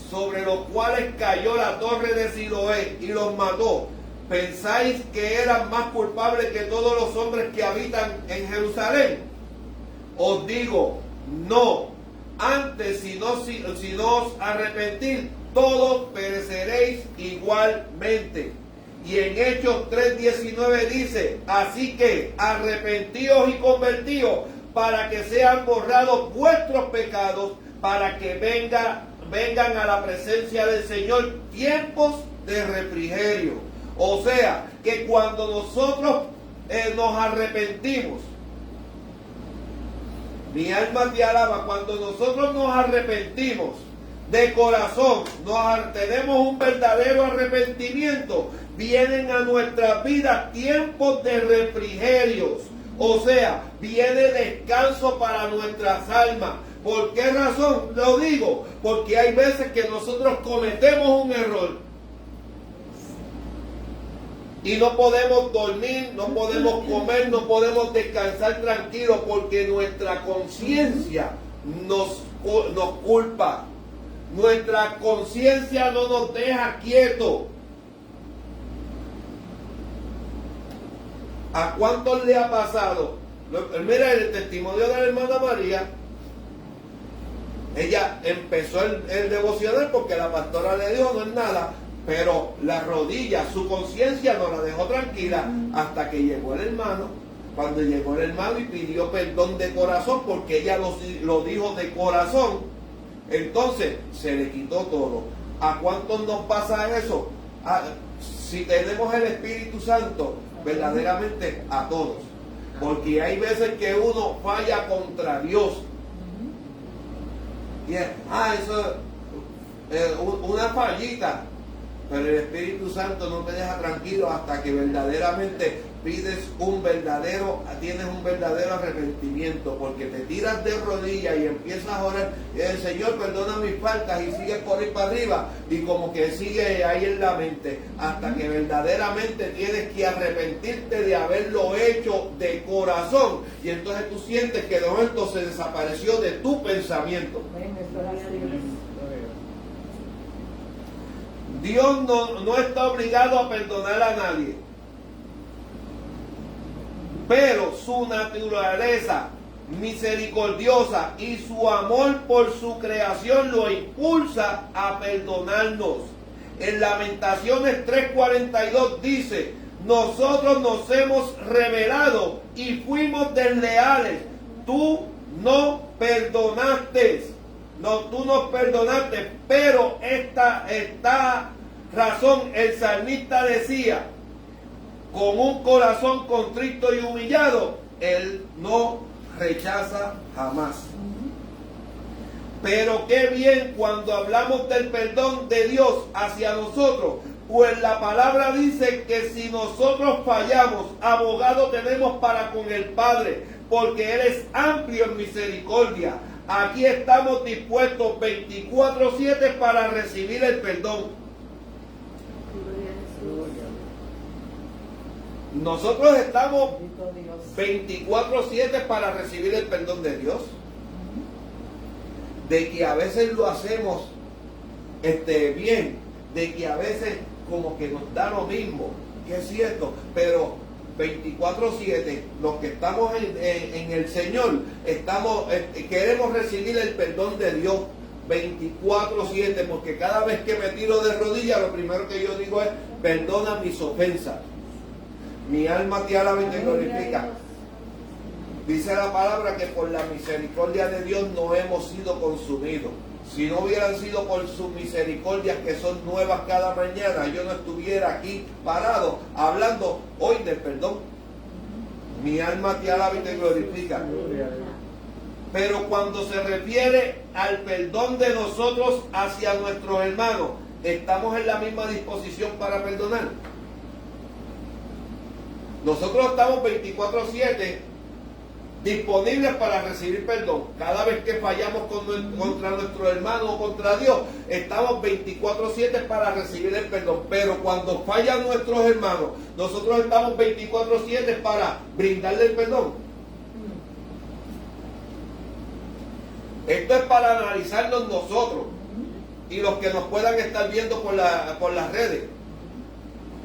sobre los cuales cayó la torre de Siloé y los mató, ¿pensáis que eran más culpables que todos los hombres que habitan en Jerusalén? Os digo, no. Antes, si no os arrepentís, todos pereceréis igualmente. Y en Hechos 3:19 dice, así que arrepentíos y convertíos para que sean borrados vuestros pecados, para que vengan a la presencia del Señor tiempos de refrigerio. O sea, que cuando nosotros nos arrepentimos, mi alma te alaba, cuando nosotros nos arrepentimos de corazón, tenemos un verdadero arrepentimiento, vienen a nuestras vidas tiempos de refrigerios. O sea, viene descanso para nuestras almas. ¿Por qué razón lo digo? Porque hay veces que nosotros cometemos un error y no podemos dormir, no podemos comer, no podemos descansar tranquilos porque nuestra conciencia nos culpa. Nuestra conciencia no nos deja quietos. ¿A cuántos le ha pasado? Mira el testimonio de la hermana María. Ella empezó el devocional porque la pastora le dijo no es nada, pero la rodilla, su conciencia no la dejó tranquila hasta que llegó el hermano. Cuando llegó el hermano y pidió perdón de corazón, porque ella lo dijo de corazón, entonces se le quitó todo. ¿A cuántos nos pasa eso? Si tenemos el Espíritu Santo, verdaderamente a todos. Porque hay veces que uno falla contra Dios. Y eso es una fallita. Pero el Espíritu Santo no te deja tranquilo hasta que verdaderamente tienes un verdadero arrepentimiento, porque te tiras de rodillas y empiezas a orar, y el Señor perdona mis faltas, y sigues por ahí para arriba, y como que sigue ahí en la mente, hasta que verdaderamente tienes que arrepentirte de haberlo hecho de corazón, y entonces tú sientes que de momento se desapareció de tu pensamiento. Dios no está obligado a perdonar a nadie, pero su naturaleza misericordiosa y su amor por su creación lo impulsa a perdonarnos. En Lamentaciones 3:42 dice, nosotros nos hemos rebelado y fuimos desleales, tú no perdonaste. No, tú nos perdonaste, pero esta razón el salmista decía, con un corazón contrito y humillado, Él no rechaza jamás. Pero qué bien cuando hablamos del perdón de Dios hacia nosotros, pues la palabra dice que si nosotros fallamos, abogado tenemos para con el Padre, porque Él es amplio en misericordia. Aquí estamos dispuestos 24/7 para recibir el perdón. Nosotros estamos 24/7 para recibir el perdón de Dios. De que a veces lo hacemos bien, de que a veces como que nos da lo mismo, que es cierto, pero 24/7, los que estamos en el Señor, queremos recibir el perdón de Dios 24/7, porque cada vez que me tiro de rodillas, lo primero que yo digo es, perdona mis ofensas. Mi alma te alaba y te glorifica. Dice la palabra que por la misericordia de Dios no hemos sido consumidos. Si no hubieran sido por sus misericordias que son nuevas cada mañana, yo no estuviera aquí parado hablando hoy del perdón. Mi alma te alaba y te glorifica. Pero cuando se refiere al perdón de nosotros hacia nuestros hermanos, ¿estamos en la misma disposición para perdonar? Nosotros estamos 24/7 disponibles para recibir perdón. Cada vez que fallamos contra nuestro hermano o contra Dios, estamos 24/7 para recibir el perdón. Pero cuando fallan nuestros hermanos, nosotros estamos 24/7 para brindarle el perdón. Esto es para analizarnos nosotros y los que nos puedan estar viendo por las redes.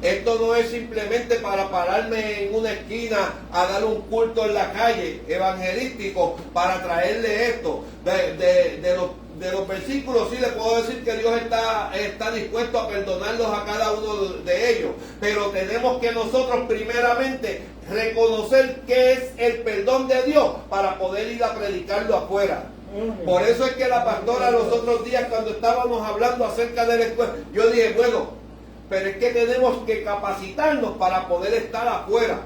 Esto no es simplemente para pararme en una esquina a dar un culto en la calle evangelístico para traerle esto. De los versículos sí le puedo decir que Dios está dispuesto a perdonarlos a cada uno de ellos. Pero tenemos que nosotros primeramente reconocer qué es el perdón de Dios para poder ir a predicarlo afuera. Por eso es que la pastora los otros días cuando estábamos hablando acerca de la escuela, yo dije, bueno, pero es que tenemos que capacitarnos para poder estar afuera.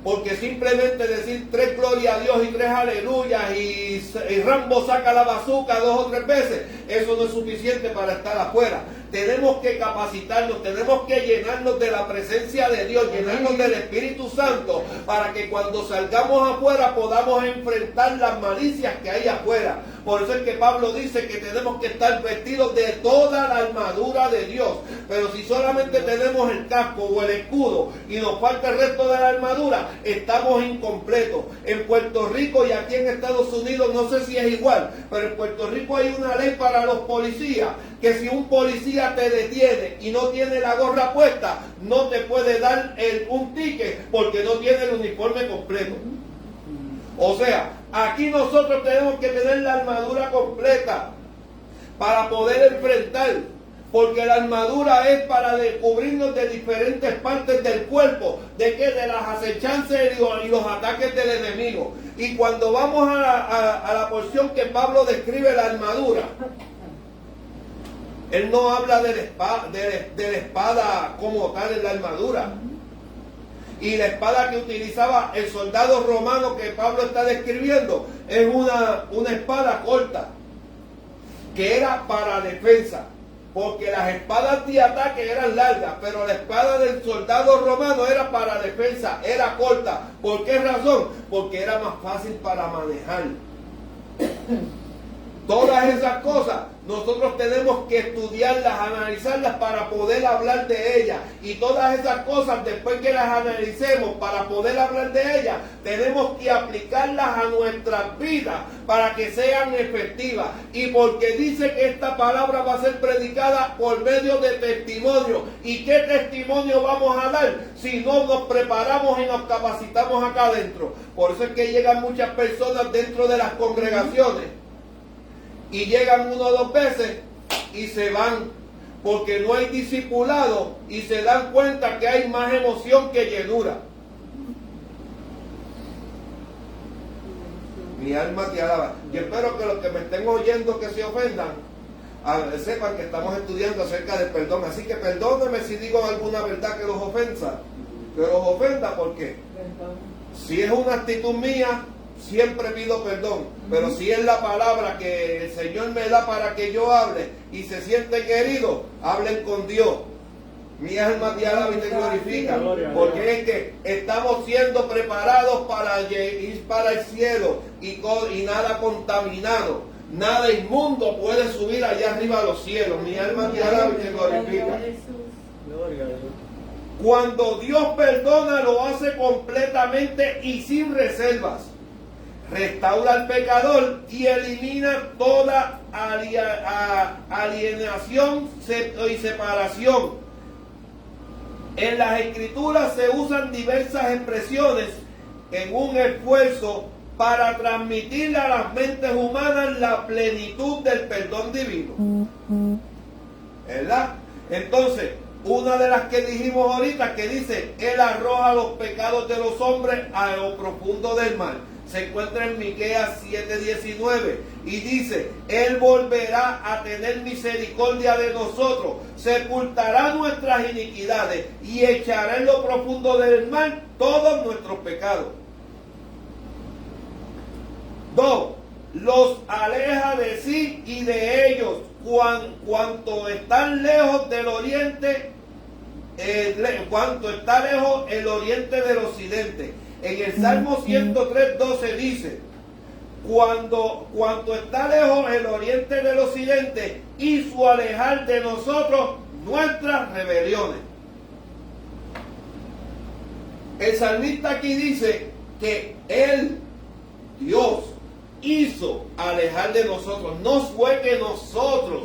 Porque simplemente decir 3 gloria a Dios y 3 aleluyas y Rambo saca la bazuca 2 o 3 veces, eso no es suficiente para estar afuera. Tenemos que capacitarnos, tenemos que llenarnos de la presencia de Dios, llenarnos del Espíritu Santo, para que cuando salgamos afuera podamos enfrentar las malicias que hay afuera. Por eso es que Pablo dice que tenemos que estar vestidos de toda la armadura de Dios. Pero si solamente tenemos el casco o el escudo y nos falta el resto de la armadura, estamos incompletos. En Puerto Rico y aquí en Estados Unidos no sé si es igual, pero en Puerto Rico hay una ley para los policías, que si un policía te detiene y no tiene la gorra puesta, no te puede dar un ticket porque no tiene el uniforme completo. O sea, aquí nosotros tenemos que tener la armadura completa para poder enfrentar, porque la armadura es para cubrirnos de diferentes partes del cuerpo, de las acechanzas y los ataques del enemigo. Y cuando vamos a la porción que Pablo describe la armadura, él no habla de la espada como tal en la armadura. Y la espada que utilizaba el soldado romano que Pablo está describiendo es una espada corta, que era para defensa, porque las espadas de ataque eran largas, pero la espada del soldado romano era para defensa, era corta. ¿Por qué razón? Porque era más fácil para manejar. Todas esas cosas nosotros tenemos que estudiarlas, analizarlas para poder hablar de ellas. Y todas esas cosas, después que las analicemos para poder hablar de ellas, tenemos que aplicarlas a nuestras vidas para que sean efectivas. Y porque dice que esta palabra va a ser predicada por medio de testimonio. ¿Y qué testimonio vamos a dar si no nos preparamos y nos capacitamos acá adentro? Por eso es que llegan muchas personas dentro de las congregaciones y llegan 1 o 2 veces y se van, porque no hay discipulado y se dan cuenta que hay más emoción que llenura. Mi alma te alaba. Y espero que los que me estén oyendo que se ofendan, sepan que estamos estudiando acerca del perdón. Así que perdónenme si digo alguna verdad que los ofenda, porque si es una actitud mía, siempre pido perdón, pero si es la palabra que el Señor me da para que yo hable y se siente querido, hablen con Dios. Mi alma te alaba y te glorifica, porque es que estamos siendo preparados para ir para el cielo y nada contaminado, nada inmundo puede subir allá arriba a los cielos. Mi alma te alaba y te glorifica. Cuando Dios perdona, lo hace completamente y sin reservas. Restaura al pecador y elimina toda alienación y separación. En las Escrituras se usan diversas expresiones en un esfuerzo para transmitirle a las mentes humanas la plenitud del perdón divino. ¿Verdad? Entonces, una de las que dijimos ahorita, que dice, Él arroja los pecados de los hombres a lo profundo del mar, se encuentra en Miqueas 7:19 y dice, Él volverá a tener misericordia de nosotros, sepultará nuestras iniquidades y echará en lo profundo del mar todos nuestros pecados. 2. Los aleja de sí y de ellos, cuanto están lejos del oriente, cuanto está lejos el oriente del occidente. En el Salmo 103:12 dice, cuanto está lejos el oriente del occidente, hizo alejar de nosotros nuestras rebeliones. El salmista aquí dice que Él, Dios, hizo alejar de nosotros. No fue que nosotros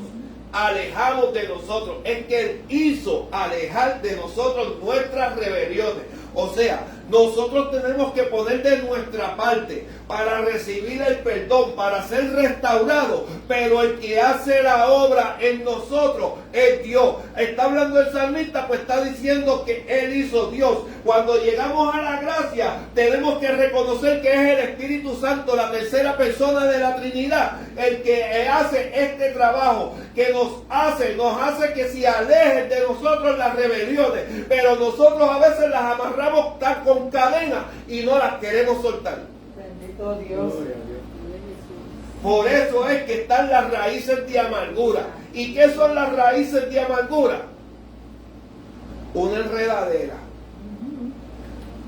alejamos de nosotros. Es que Él hizo alejar de nosotros nuestras rebeliones. O sea, nosotros tenemos que poner de nuestra parte para recibir el perdón, para ser restaurados. Pero el que hace la obra en nosotros es Dios. Está hablando el salmista, pues está diciendo que Él hizo Dios. Cuando llegamos a la gracia, tenemos que reconocer que es el Espíritu Santo, la tercera persona de la Trinidad, el que hace este trabajo, que nos hace que se alejen de nosotros las rebeliones. Pero nosotros a veces las amarramos tan con cadena y no las queremos soltar.
Bendito Dios.
Por eso es que están las raíces de amargura. ¿Y qué son las raíces de amargura? Una enredadera.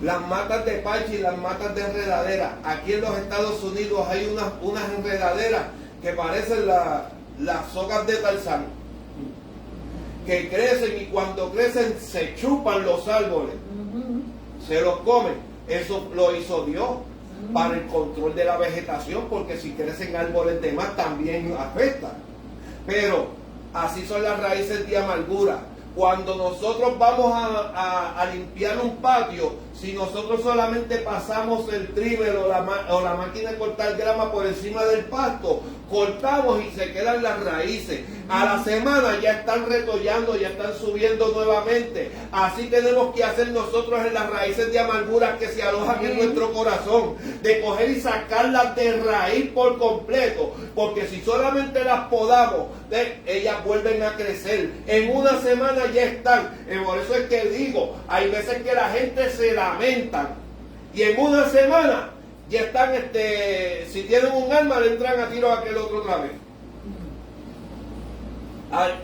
Las matas de parche y las matas de enredadera. Aquí en los Estados Unidos hay unas enredaderas que parecen las sogas de Tarzán, que crecen y cuando crecen se chupan los árboles, se los comen. Eso lo hizo Dios para el control de la vegetación, porque si crecen árboles de más también afecta. Pero así son las raíces de amargura. Cuando nosotros vamos a limpiar un patio, si nosotros solamente pasamos el trimmer o la máquina de cortar grama por encima del pasto, cortamos y se quedan las raíces. A la semana ya están retollando, ya están subiendo nuevamente. Así tenemos que hacer nosotros en las raíces de amargura que se alojan en nuestro corazón, de coger y sacarlas de raíz por completo, porque si solamente las podamos, ellas vuelven a crecer. En una semana ya están. Por eso es que digo, hay veces que la gente se lamenta y en una semana ya están, si tienen un arma le entran a tiro a aquel otro otra vez.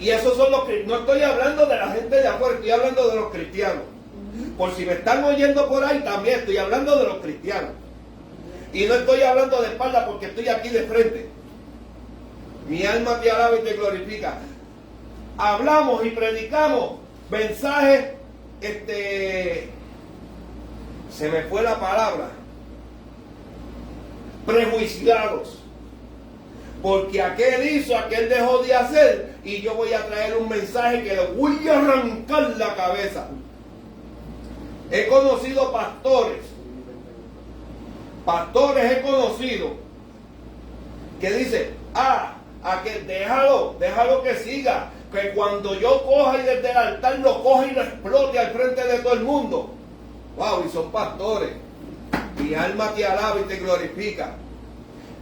Y esos son los que, no estoy hablando de la gente de afuera, estoy hablando de los cristianos. Por si me están oyendo por ahí, también estoy hablando de los cristianos. Y no estoy hablando de espalda porque estoy aquí de frente. Mi alma te alaba y te glorifica. Hablamos y predicamos mensajes, se me fue la palabra, prejuiciados. Porque aquel hizo, aquel dejó de hacer, y yo voy a traer un mensaje que le voy a arrancar la cabeza. He conocido pastores he conocido que dicen, aquel déjalo que siga, que cuando yo coja y desde el altar lo coja y lo explote al frente de todo el mundo. Wow, y son pastores. Mi alma te alaba y te glorifica.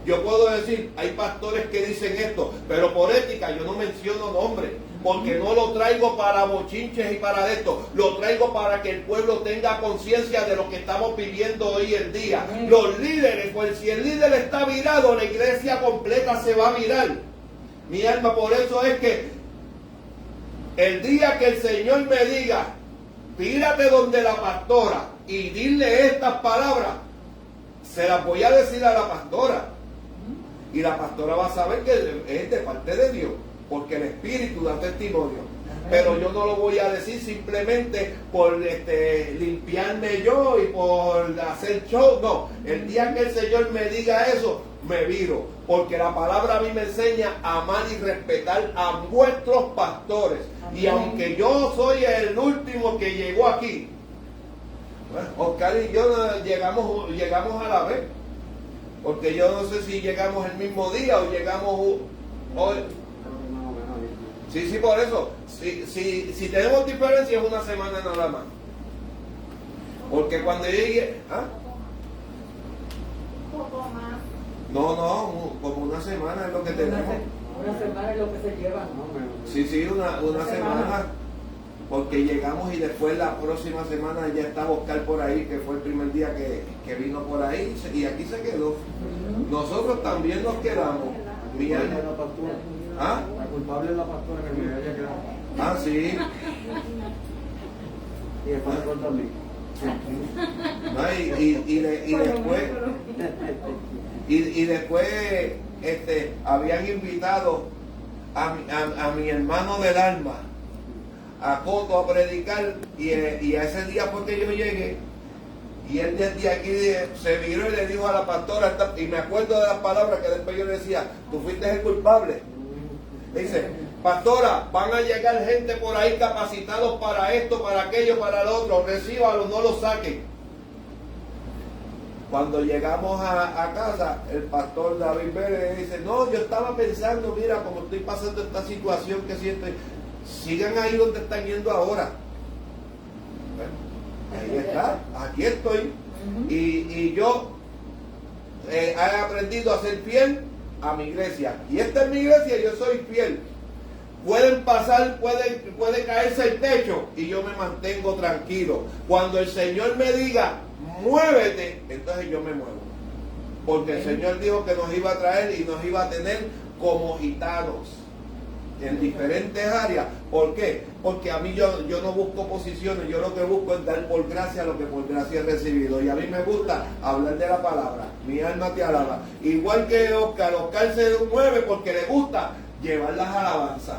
Yo puedo decir, hay pastores que dicen esto, pero por ética yo no menciono nombres, porque no lo traigo para bochinches y para esto, lo traigo para que el pueblo tenga conciencia de lo que estamos viviendo hoy en día. Los líderes, pues si el líder está virado, la iglesia completa se va a virar. Mi alma, por eso es que el día que el Señor me diga, tírate donde la pastora y dile estas palabras, se las voy a decir a la pastora. Y la pastora va a saber que es de parte de Dios, porque el Espíritu da testimonio. Pero yo no lo voy a decir simplemente por limpiarme yo y por hacer show. No, el día que el Señor me diga eso, me viro. Porque la palabra a mí me enseña a amar y respetar a vuestros pastores. Amén. Y aunque yo soy el último que llegó aquí, bueno, Oscar y yo llegamos a la vez. Porque yo no sé si llegamos el mismo día o llegamos hoy. Sí, por eso. Si tenemos diferencia es una semana nada más. Porque cuando llegue...
Un poco más.
No, como una semana es lo que tenemos.
Una semana es lo que se lleva.
Sí, una semana. Porque llegamos y después la próxima semana ya está Oscar por ahí, que fue el primer día que vino por ahí y aquí se quedó. Nosotros también nos quedamos.
La culpable es la pastora que me haya quedado.
Sí.
Y después me corta a mí.
Y después habían invitado a mi hermano del alma, a Coto, a predicar, y a ese día fue que yo llegué, y él desde aquí se viró y le dijo a la pastora, y me acuerdo de las palabras que después yo le decía, tú fuiste el culpable. Le dice, pastora, van a llegar gente por ahí capacitados para esto, para aquello, para lo otro, recíbalo, no lo saquen. Cuando llegamos a casa, el pastor David Pérez dice, no, yo estaba pensando, mira, como estoy pasando esta situación que siento, sigan ahí donde están yendo ahora. Bueno, ahí está, aquí estoy. Y yo he aprendido a ser fiel a mi iglesia. Y esta es mi iglesia, yo soy fiel. Pueden pasar, puede caerse el techo y yo me mantengo tranquilo. Cuando el Señor me diga, muévete, entonces yo me muevo. Porque el Señor dijo que nos iba a traer y nos iba a tener como gitanos en diferentes áreas. ¿Por qué? Porque a mí yo no busco posiciones, yo lo que busco es dar por gracia lo que por gracia he recibido. Y a mí me gusta hablar de la palabra. Mi alma te alaba. Igual que Oscar se mueve porque le gusta llevar las alabanzas.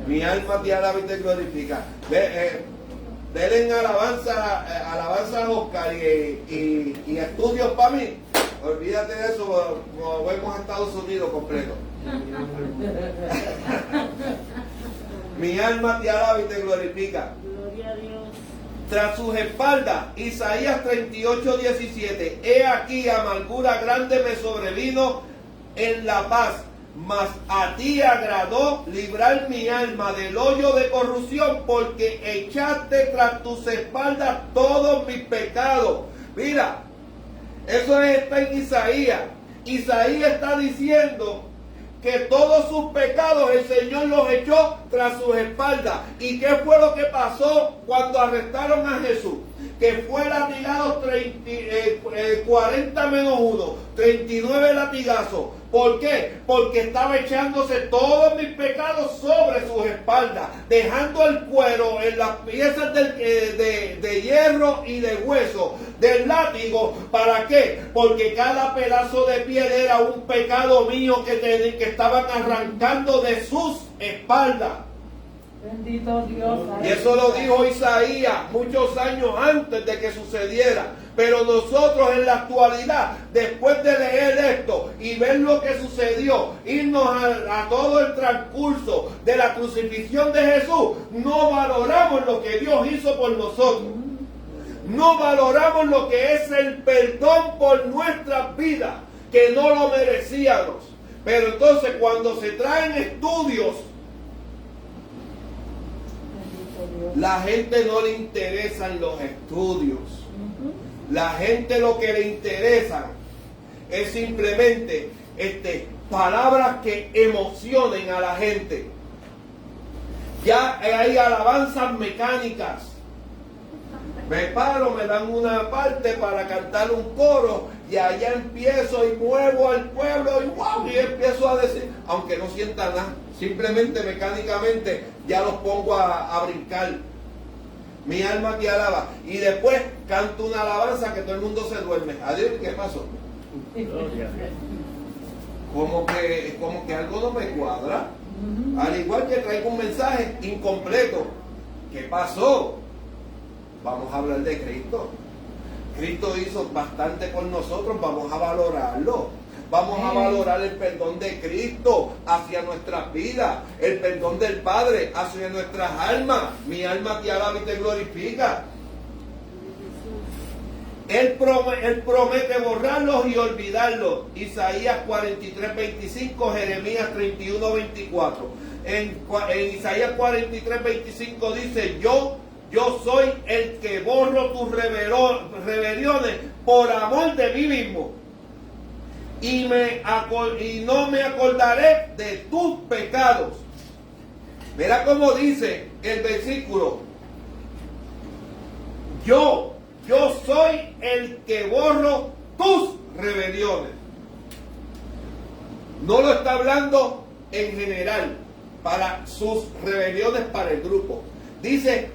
Mi alma te alaba y te glorifica. Denle alabanza a Oscar y estudios para mí. Olvídate de eso, nos vemos a Estados Unidos completo. Mi alma te alaba y te glorifica.
Gloria a Dios.
Tras sus espaldas, Isaías 38:17. He aquí amargura grande me sobrevino en la paz, mas a ti agradó librar mi alma del hoyo de corrupción, porque echaste tras tus espaldas todos mis pecados. Mira, eso está en Isaías. Isaías está diciendo que todos sus pecados el Señor los echó tras sus espaldas. ¿Y qué fue lo que pasó cuando arrestaron a Jesús? Que fue latigado 40 menos 1, 39 latigazos. ¿Por qué? Porque estaba echándose todos mis pecados sobre sus espaldas, dejando el cuero en las piezas de hierro y de hueso del látigo. ¿Para qué? Porque cada pedazo de piel era un pecado mío que estaban arrancando de sus espaldas.
Bendito Dios.
Y eso lo dijo Isaías muchos años antes de que sucediera. Pero nosotros en la actualidad, después de leer esto y ver lo que sucedió, irnos a todo el transcurso de la crucifixión de Jesús, no valoramos lo que Dios hizo por nosotros. No valoramos lo que es el perdón por nuestras vidas, que no lo merecíamos. Pero entonces cuando se traen estudios, la gente no le interesan los estudios. La gente lo que le interesa es simplemente palabras que emocionen a la gente. Ya hay alabanzas mecánicas. Me paro, me dan una parte para cantar un coro y allá empiezo y muevo al pueblo y wow, y empiezo a decir, aunque no sienta nada, simplemente mecánicamente ya los pongo a brincar. Mi alma te alaba. Y después canto una alabanza que todo el mundo se duerme. Adiós, ¿qué pasó? Como que algo no me cuadra. Al igual que traigo un mensaje incompleto. ¿Qué pasó? Vamos a hablar de Cristo. Cristo hizo bastante por nosotros, vamos a valorarlo. Vamos a valorar el perdón de Cristo hacia nuestras vidas, el perdón del Padre hacia nuestras almas. Mi alma te alaba y te glorifica. Él promete borrarlos y olvidarlos. Isaías 43:25, Jeremías 31:24. En Isaías 43:25 dice, yo soy el que borro tus rebeliones por amor de mí mismo. Y no me acordaré de tus pecados. Verá cómo dice el versículo. Yo soy el que borro tus rebeliones. No lo está hablando en general, para sus rebeliones para el grupo. Dice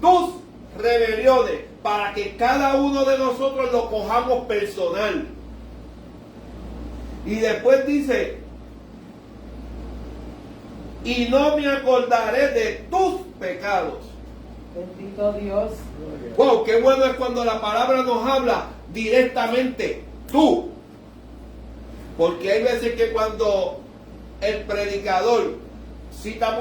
tus rebeliones, para que cada uno de nosotros lo cojamos personal. Y después dice, y no me acordaré de tus pecados.
Bendito Dios.
Wow, qué bueno es cuando la palabra nos habla directamente, tú. Porque hay veces que cuando el predicador cita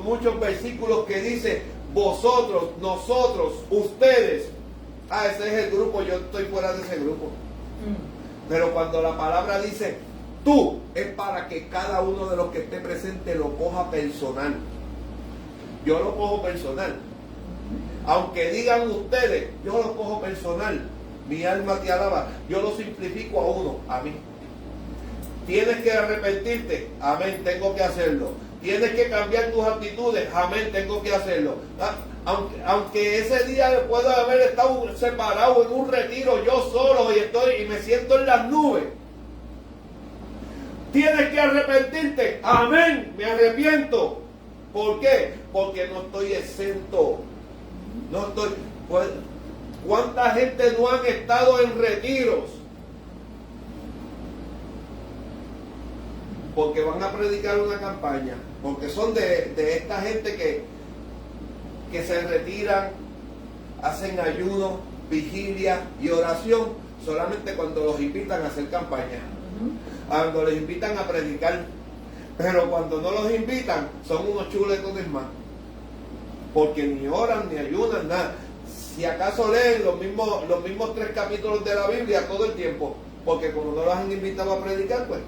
muchos versículos que dice vosotros, nosotros, ustedes. Ese es el grupo, yo estoy fuera de ese grupo. Pero cuando la palabra dice tú, es para que cada uno de los que esté presente lo coja personal. Yo lo cojo personal. Aunque digan ustedes, yo lo cojo personal. Mi alma te alaba. Yo lo simplifico a uno, a mí. Tienes que arrepentirte, amén, tengo que hacerlo. Tienes que cambiar tus actitudes, amén, tengo que hacerlo. Aunque ese día puedo haber estado separado en un retiro yo solo y me siento en las nubes. Tienes que arrepentirte, amén, me arrepiento. ¿Por qué? Porque no estoy exento. No estoy. Pues, ¿cuánta gente no han estado en retiros? Porque van a predicar una campaña, porque son de esta gente que se retiran, hacen ayuno, vigilia y oración solamente cuando los invitan a hacer campaña, cuando les invitan a predicar, pero cuando no los invitan son unos chuletones más, porque ni oran ni ayunan, nada. Si acaso leen los mismos 3 capítulos de la Biblia todo el tiempo, porque como no los han invitado a predicar, pues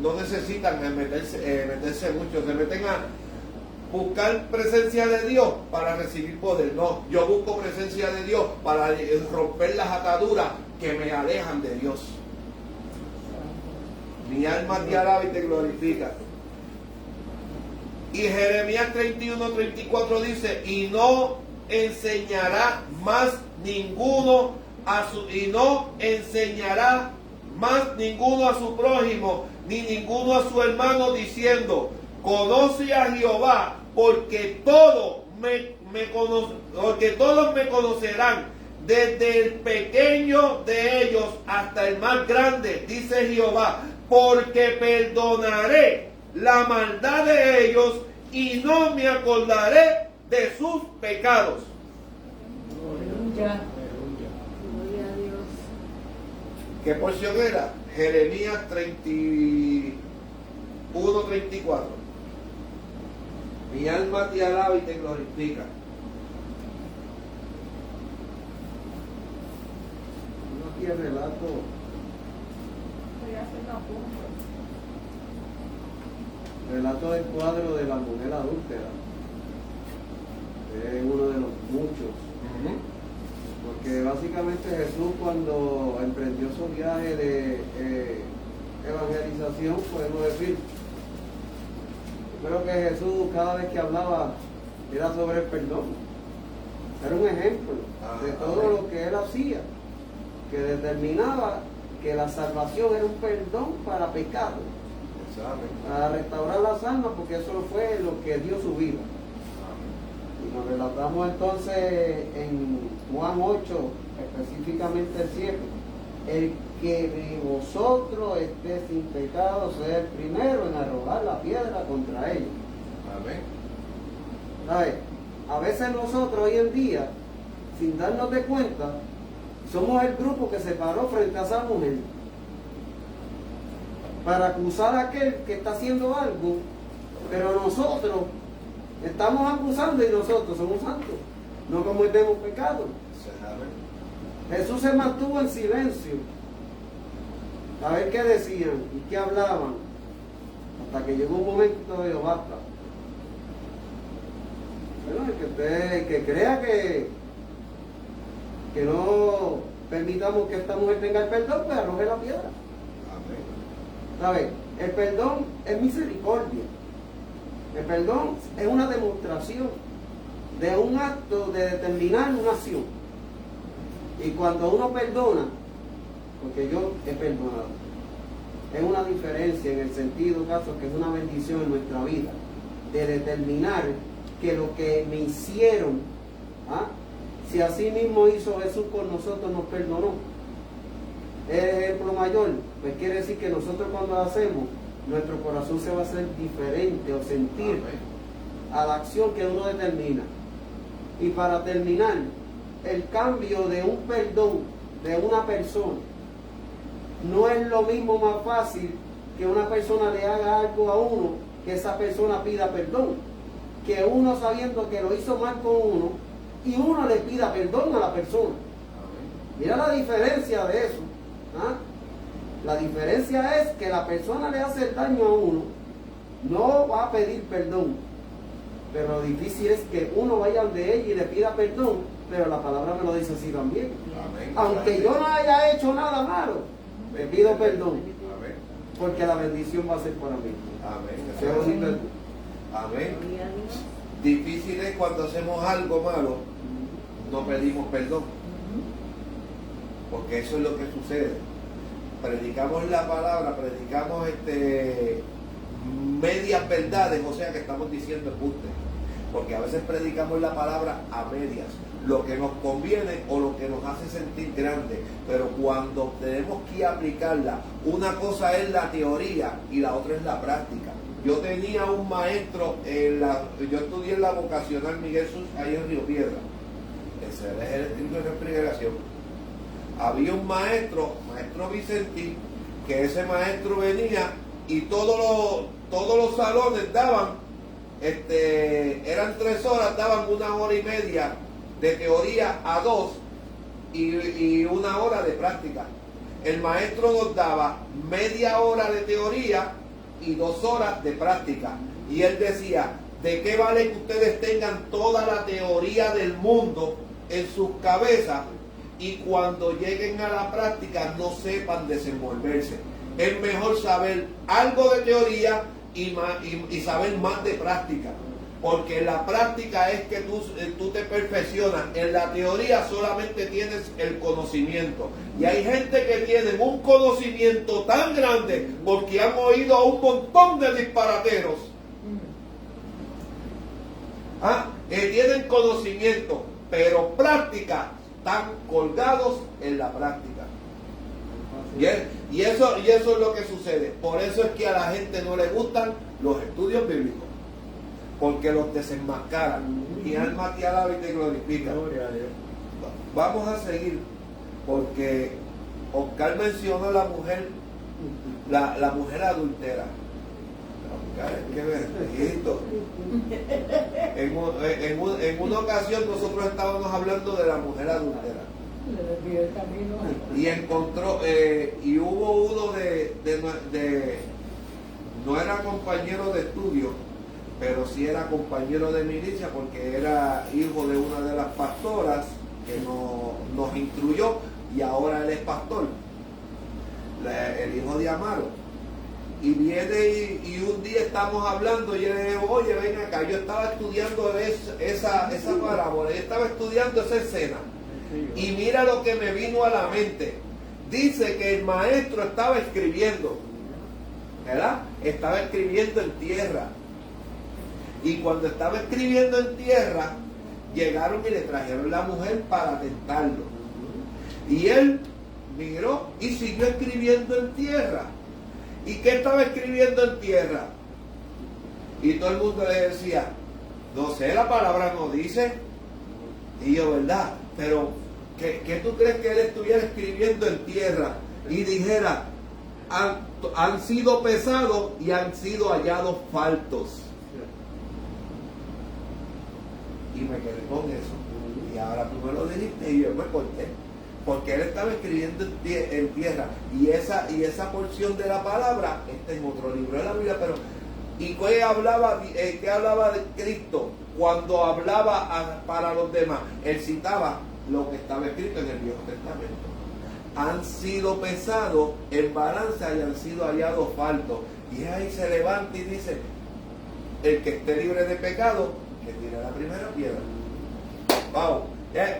no necesitan meterse mucho, se meten a buscar presencia de Dios para recibir poder. No, yo busco presencia de Dios para romper las ataduras que me alejan de Dios. Mi alma te alaba y te glorifica. Y Jeremías 31:34 dice, y no enseñará más ninguno a su prójimo, ni ninguno a su hermano, diciendo, conoce a Jehová, porque todos me conocerán, desde el pequeño de ellos hasta el más grande, dice Jehová, porque perdonaré la maldad de ellos y no me acordaré de sus pecados.
Aleluya. Gloria a Dios.
¿Qué porción era? Jeremías 31:34. Mi alma te alaba y te glorifica.
Aquí el relato. Relato del cuadro de la mujer adúltera. Es uno de los muchos. Porque básicamente Jesús, cuando emprendió su viaje de evangelización, podemos decir, creo que Jesús cada vez que hablaba era sobre el perdón. Era un ejemplo de todo lo que él hacía, que determinaba que la salvación era un perdón para pecados, para restaurar las almas, porque eso fue lo que dio su vida. Y nos relatamos entonces en Juan 8, específicamente el 7, el que de vosotros esté sin pecado sea el primero en arrojar la piedra contra ellos.
Amén.
¿Sabes? A veces nosotros hoy en día, sin darnos de cuenta, somos el grupo que se paró frente a esa mujer para acusar a aquel que está haciendo algo, pero nosotros estamos acusando y nosotros somos santos, no cometemos pecado. Jesús se mantuvo en silencio a ver qué decían y qué hablaban, hasta que llegó un momento de basta. Bueno, el que crea que no permitamos que esta mujer tenga el perdón, pues arroje la piedra. ¿Sabes? El perdón es misericordia. El perdón es una demostración de un acto de determinar una acción. Y cuando uno perdona, porque yo he perdonado, es una diferencia en el sentido, caso, que es una bendición en nuestra vida, de determinar que lo que me hicieron, si así mismo hizo Jesús con nosotros, nos perdonó. El ejemplo mayor, pues quiere decir que nosotros cuando lo hacemos, nuestro corazón se va a hacer diferente o sentir a la acción que uno determina. Y para terminar, el cambio de un perdón de una persona no es lo mismo, más fácil que una persona le haga algo a uno que esa persona pida perdón, que uno sabiendo que lo hizo mal con uno y uno le pida perdón a la persona. Mira la diferencia de eso. ¿Ah? La diferencia es que la persona le hace el daño a uno, no va a pedir perdón, pero lo difícil es que uno vaya de ella y le pida perdón, pero la palabra me lo dice así también.
Amén.
Aunque yo no haya hecho nada malo, le pido perdón,
Amén.
porque la bendición va a ser para mí.
Amén. Amén. Difícil es cuando hacemos algo malo, no pedimos perdón. Porque eso es lo que sucede. Predicamos la palabra, predicamos medias verdades, o sea que estamos diciendo embuste. Porque a veces predicamos la palabra a medias, lo que nos conviene o lo que nos hace sentir grande. Pero cuando tenemos que aplicarla, una cosa es la teoría y la otra es la práctica. Yo tenía un maestro, yo estudié en la vocacional Miguel Sus, ahí en Río Piedra. Ese es el estricto de refrigeración. Había un maestro Vicentí, que ese maestro venía y todos los salones daban, eran 3 horas, daban 1 hora y media de teoría a 2 y 1 hora de práctica. El maestro nos daba media hora de teoría y 2 horas de práctica. Y él decía, ¿de qué vale que ustedes tengan toda la teoría del mundo en sus cabezas y cuando lleguen a la práctica no sepan desenvolverse? Es mejor saber algo de teoría y saber más de práctica, porque en la práctica es que tú te perfeccionas. En la teoría solamente tienes el conocimiento, y hay gente que tiene un conocimiento tan grande porque han oído a un montón de disparateros, que tienen conocimiento, pero práctica, están colgados en la práctica. Y eso es lo que sucede. Por eso es que a la gente no le gustan los estudios bíblicos, porque los desenmascaran. Mi alma te alaba y te glorifica. Vamos a seguir, porque Oscar mencionó a la mujer adultera. Qué bendito. En una ocasión nosotros estábamos hablando de la mujer adultera. Y encontró, y hubo uno no era compañero de estudio, pero sí era compañero de milicia, porque era hijo de una de las pastoras que nos instruyó, y ahora él es pastor, el hijo de Amaro. Y viene y un día estamos hablando y yo le digo, oye, ven acá, yo estaba estudiando esa parábola, yo estaba estudiando esa escena, y mira lo que me vino a la mente. Dice que el maestro estaba escribiendo, ¿verdad? Estaba escribiendo en tierra, y cuando estaba escribiendo en tierra, llegaron y le trajeron la mujer para tentarlo, y él miró y siguió escribiendo en tierra. ¿Y qué estaba escribiendo en tierra? Y todo el mundo le decía, no sé, la palabra no dice. Y yo, ¿verdad? Pero, ¿qué tú crees que él estuviera escribiendo en tierra? Y dijera, han sido pesados y han sido hallados faltos. Y me quedé con eso. Y ahora tú me lo dijiste y yo me corté. Porque él estaba escribiendo en tierra, y esa porción de la palabra está en otro libro de la Biblia. Pero ¿y qué hablaba de Cristo cuando hablaba para los demás? Él citaba lo que estaba escrito en el Viejo Testamento. Han sido pesados en balanza y han sido hallados faltos. Y ahí se levanta y dice, el que esté libre de pecado, que tire la primera piedra. Wow.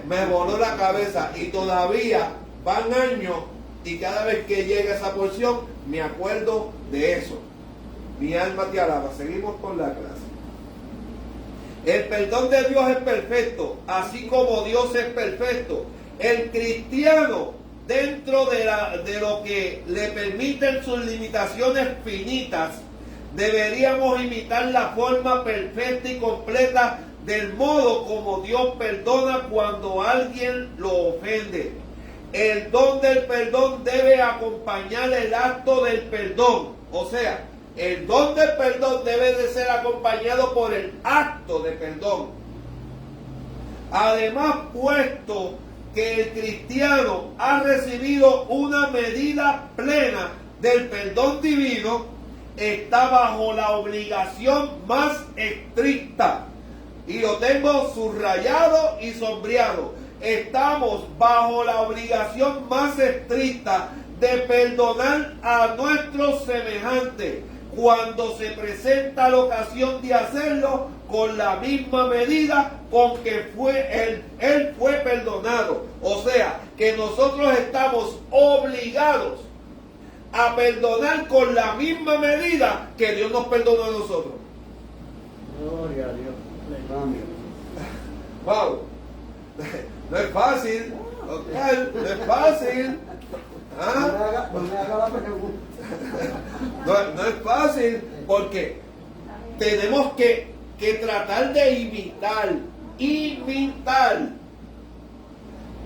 Me voló la cabeza, y todavía van años y cada vez que llega esa porción me acuerdo de eso. Mi alma te alaba. Seguimos con la clase. El perdón de Dios es perfecto, así como Dios es perfecto. El cristiano, dentro de lo que le permiten sus limitaciones finitas, deberíamos imitar la forma perfecta y completa del modo como Dios perdona cuando alguien lo ofende. El don del perdón debe acompañar el acto del perdón. O sea, El don del perdón debe de ser acompañado por el acto de perdón. Además, puesto que el cristiano ha recibido una medida plena del perdón divino, está bajo la obligación más estricta. Y lo tengo subrayado y sombreado. Estamos bajo la obligación más estricta de perdonar a nuestros semejantes cuando se presenta la ocasión de hacerlo con la misma medida con que él fue perdonado. O sea, que nosotros estamos obligados a perdonar con la misma medida que Dios nos perdonó a nosotros.
Gloria a Dios. Amén.
Wow, no es fácil, okay, no es fácil. ¿Ah?
No me haga la pregunta.
No es fácil porque tenemos que tratar de imitar,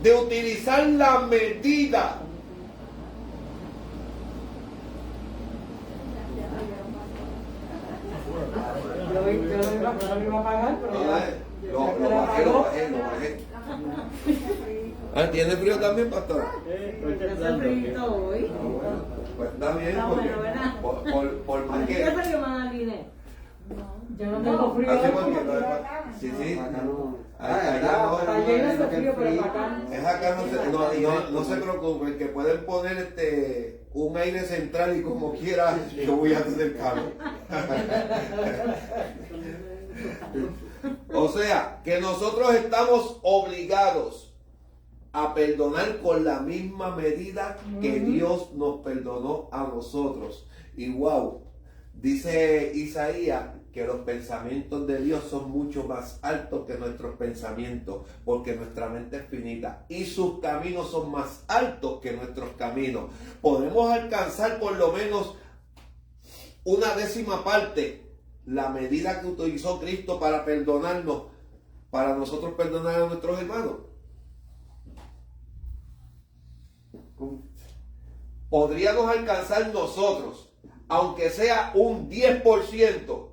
de utilizar la medida.
Yo no iba a pagar, pero
Lo bajé. Ah, ¿tiene frío también, pastor?
Hace frío hoy.
Pues está bien,
Está
porque
bueno, ¿verdad?
por más
¿Qué
que...
frío más Aline?
yo no tengo frío.
Así porque sí.
Acá no.
Allá no.
Allá no hace frío, pero para acá.
Es acá, no se preocupen, que pueden poner un aire central y como quiera yo voy a tener calor. O sea, que nosotros estamos obligados a perdonar con la misma medida que Dios nos perdonó a nosotros. Y wow, dice Isaías que los pensamientos de Dios son mucho más altos que nuestros pensamientos, porque nuestra mente es finita y sus caminos son más altos que nuestros caminos. Podemos alcanzar por lo menos una décima parte la medida que utilizó Cristo para perdonarnos, para nosotros perdonar a nuestros hermanos. Podríamos alcanzar nosotros, aunque sea un 10%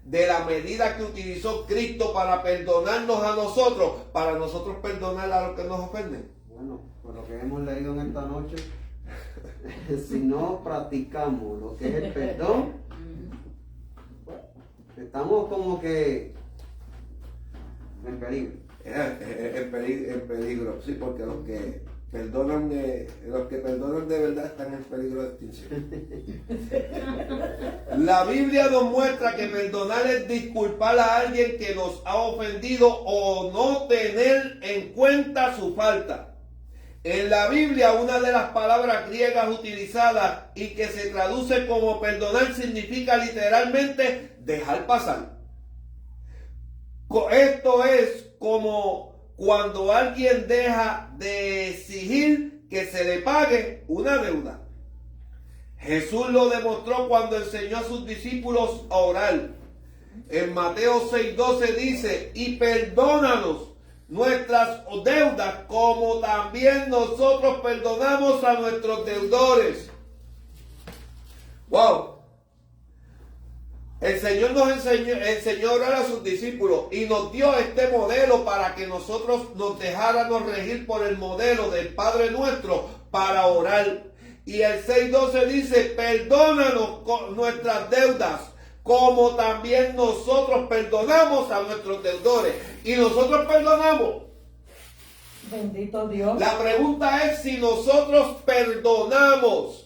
de la medida que utilizó Cristo para perdonarnos a nosotros, para nosotros perdonar a los que nos ofenden.
Bueno, por lo que hemos leído en esta noche, si no practicamos lo que es el perdón, estamos como que en peligro.
En peligro, sí, porque los que perdonan de verdad están en peligro de extinción. La Biblia nos muestra que perdonar es disculpar a alguien que nos ha ofendido o no tener en cuenta su falta. En la Biblia, una de las palabras griegas utilizadas y que se traduce como perdonar significa literalmente dejar pasar. Esto es como cuando alguien deja de exigir que se le pague una deuda. Jesús lo demostró cuando enseñó a sus discípulos a orar. En Mateo 6:12 dice: y perdónanos nuestras deudas como también nosotros perdonamos a nuestros deudores. Wow. El Señor nos enseñó a orar a sus discípulos y nos dio este modelo para que nosotros nos dejáramos regir por el modelo del Padre nuestro para orar. Y el 6:12 dice: perdónanos nuestras deudas como también nosotros perdonamos a nuestros deudores. Y nosotros perdonamos.
Bendito Dios.
La pregunta es si nosotros perdonamos.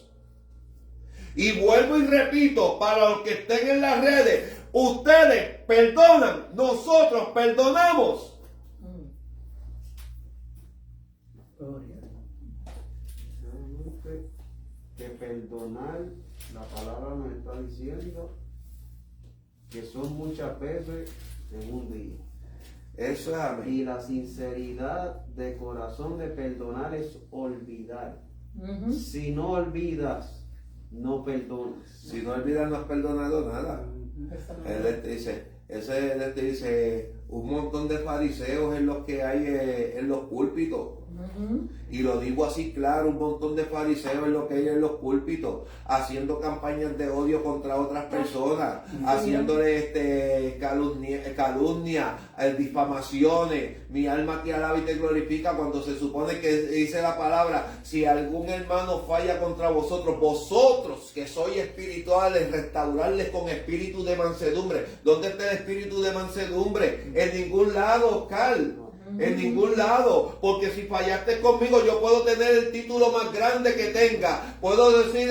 Y vuelvo y repito, para los que estén en las redes, ustedes perdonan, nosotros perdonamos.
Realmente que perdonar, la palabra nos está diciendo que son muchas veces en un día.
Eso es amén.
Y la sinceridad de corazón de perdonar es olvidar. Si no olvidas, no perdonas.
Si no olvidas, no has perdonado nada. Él te dice, un montón de fariseos en los que hay en los púlpitos. Y lo digo así claro, un montón de fariseos en lo que hay en los púlpitos, haciendo campañas de odio contra otras personas, haciéndole calumnia, difamaciones. Mi alma te alaba y te glorifica, cuando se supone que dice la palabra: si algún hermano falla contra vosotros, vosotros que sois espirituales, restaurarles con espíritu de mansedumbre. ¿Dónde está el espíritu de mansedumbre? En ningún lado, Oscar. En ningún lado, porque si fallaste conmigo, yo puedo tener el título más grande que tenga, puedo decir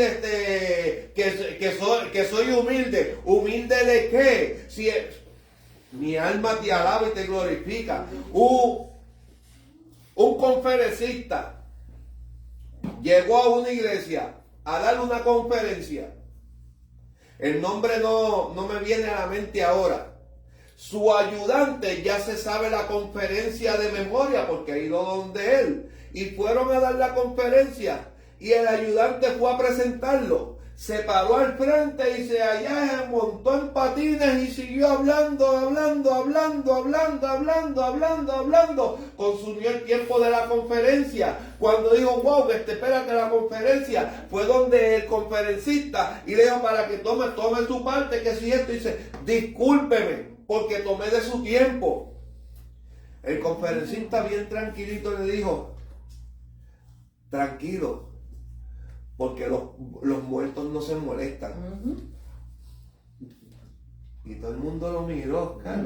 que soy humilde. ¿Humilde de qué? Si mi alma te alaba y te glorifica. Un conferencista llegó a una iglesia a dar una conferencia. El nombre no me viene a la mente ahora. Su ayudante ya se sabe la conferencia de memoria porque ha ido donde él. Y fueron a dar la conferencia y el ayudante fue a presentarlo. Se paró al frente y se montó en patines y siguió hablando. Consumió el tiempo de la conferencia. Cuando dijo: wow, espérate, la conferencia, fue donde el conferencista y le dijo: para que tome su parte, que si esto, dice: discúlpeme, porque tomé de su tiempo. El conferencista bien tranquilito le dijo: tranquilo, porque los muertos no se molestan. Y todo el mundo lo miró, Oscar.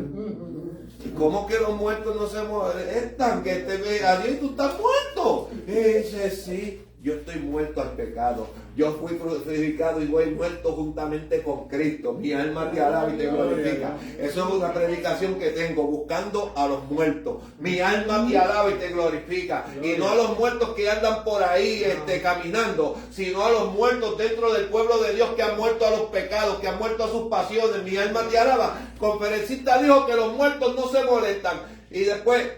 ¿Y cómo que los muertos no se molestan? Que te ve a Dios y tú estás muerto. Y dice: sí, yo estoy muerto al pecado. Yo fui crucificado y voy muerto juntamente con Cristo. Mi alma te alaba y te glorifica. Eso es una predicación que tengo, buscando a los muertos. Mi alma te alaba y te glorifica. Y no a los muertos que andan por ahí caminando, sino a los muertos dentro del pueblo de Dios, que han muerto a los pecados, que han muerto a sus pasiones. Mi alma te alaba. El conferencista dijo que los muertos no se molestan. Y después,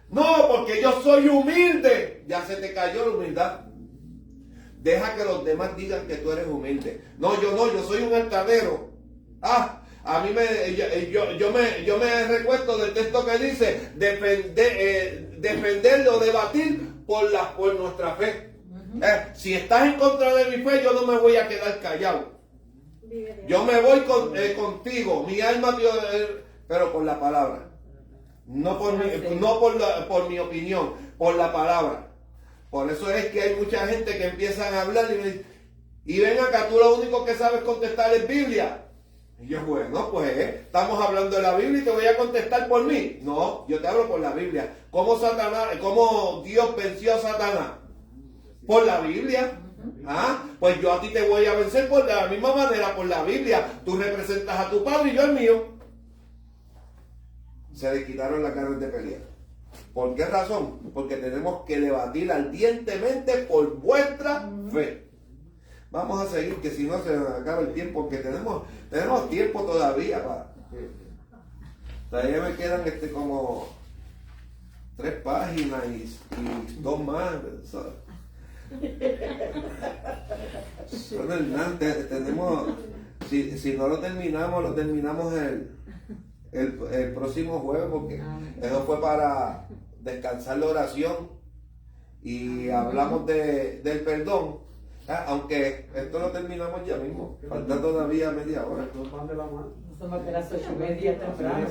no, porque yo soy humilde. Ya se te cayó la humildad. Deja que los demás digan que tú eres humilde. No, yo soy un altanero. A mí yo me recuerdo del texto que dice: defender o debatir por nuestra fe. Si estás en contra de mi fe, yo no me voy a quedar callado. Yo me voy contigo. Mi alma, pero por la palabra. No por mi opinión, por la palabra. Por eso es que hay mucha gente que empiezan a hablar y ven acá, tú lo único que sabes contestar es Biblia. Y yo, bueno, pues estamos hablando de la Biblia y te voy a contestar por mí. No, yo te hablo por la Biblia. ¿Cómo Dios venció a Satanás? Por la Biblia. Pues yo a ti te voy a vencer de la misma manera, por la Biblia. Tú representas a tu padre y yo el mío. Se le quitaron las ganas de pelear. ¿Por qué razón? Porque tenemos que debatir ardientemente por vuestra fe. Vamos a seguir, que si no se nos acaba el tiempo, porque tenemos tiempo todavía. Todavía me quedan como 3 páginas y 2 más. Tenemos, si no lo terminamos el próximo jueves, porque eso fue para descansar la oración y hablamos del perdón, aunque esto lo terminamos ya mismo, falta todavía media hora.
Somos de las 8:30 temprano.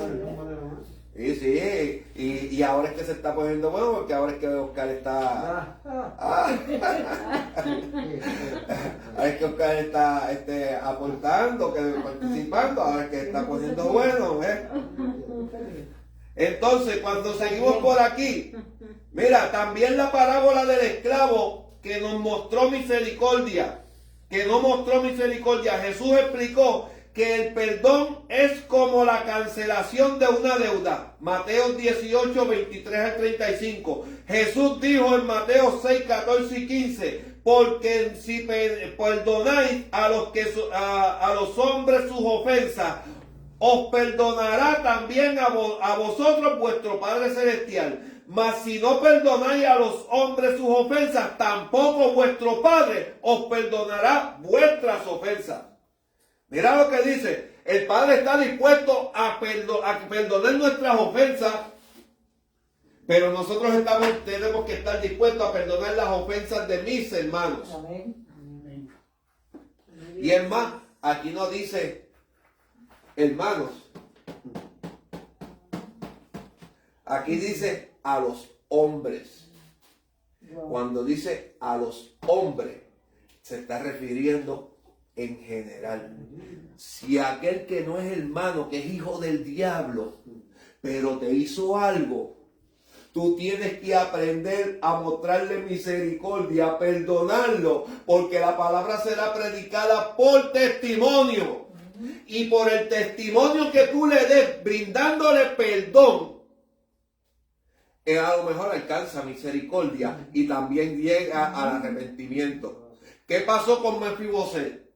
Y sí, y ahora es que se está poniendo bueno, porque ahora es que Oscar está ahora es que Oscar está aportando, participando, ahora es que está poniendo bueno, Entonces, cuando seguimos por aquí, mira, también la parábola del esclavo que nos mostró misericordia, que no mostró misericordia. Jesús explicó que el perdón es como la cancelación de una deuda. Mateo 18, 23 al 35. Jesús dijo en Mateo 6, 14 y 15: porque si perdonáis a los hombres sus ofensas, os perdonará también a vosotros vuestro Padre Celestial. Mas si no perdonáis a los hombres sus ofensas, tampoco vuestro Padre os perdonará vuestras ofensas. Mira lo que dice: el Padre está dispuesto a perdonar nuestras ofensas, pero nosotros tenemos que estar dispuestos a perdonar las ofensas de mis hermanos.
Amén.
Y es más, aquí no dice hermanos. Aquí dice a los hombres. Cuando dice a los hombres, se está refiriendo en general. Si aquel que no es hermano, que es hijo del diablo, pero te hizo algo, tú tienes que aprender a mostrarle misericordia, a perdonarlo, porque la palabra será predicada por testimonio. Y por el testimonio que tú le des, brindándole perdón, a lo mejor alcanza misericordia y también llega al arrepentimiento. ¿Qué pasó con Mefiboset?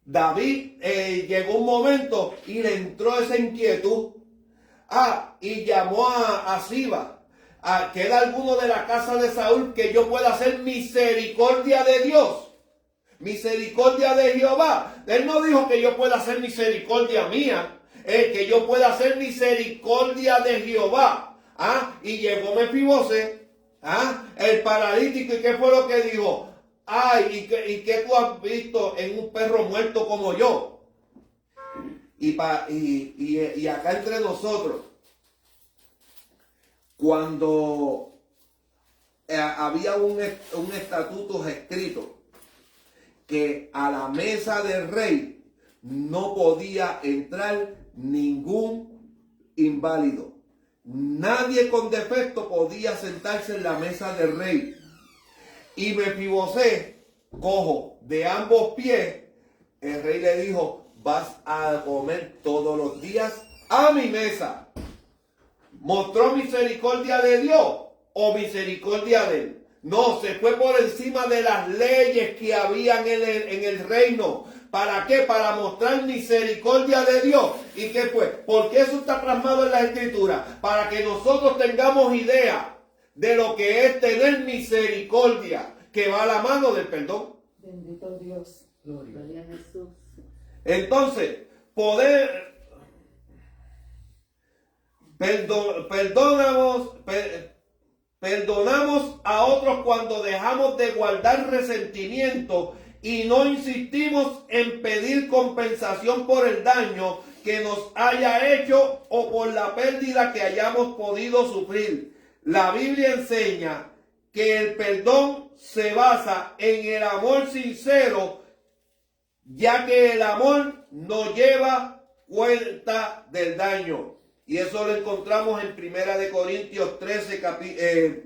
David llegó un momento y le entró esa inquietud. Y llamó a Siba, que era alguno de la casa de Saúl, que yo pueda hacer misericordia de Dios, misericordia de Jehová. Él no dijo que yo pueda hacer misericordia mía, que yo pueda hacer misericordia de Jehová. Y llegó Mefiboset, el paralítico, ¿y qué fue lo que dijo? ¿Y qué tú has visto en un perro muerto como yo? Y acá entre nosotros, cuando había un estatuto escrito que a la mesa del rey no podía entrar ningún inválido. Nadie con defecto podía sentarse en la mesa del rey. Y Mefiboset, cojo de ambos pies, el rey le dijo: vas a comer todos los días a mi mesa. ¿Mostró misericordia de Dios o misericordia de él? No, se fue por encima de las leyes que habían en el reino. ¿Para qué? Para mostrar misericordia de Dios. ¿Y qué fue? Porque eso está plasmado en la Escritura. Para que nosotros tengamos idea de lo que es tener misericordia, que va a la mano del perdón.
Bendito Dios.
Gloria a Jesús.
Entonces, perdonamos a otros cuando dejamos de guardar resentimiento y no insistimos en pedir compensación por el daño que nos haya hecho o por la pérdida que hayamos podido sufrir. La Biblia enseña que el perdón se basa en el amor sincero, ya que el amor no lleva cuenta del daño. Y eso lo encontramos en 1 Corintios 13,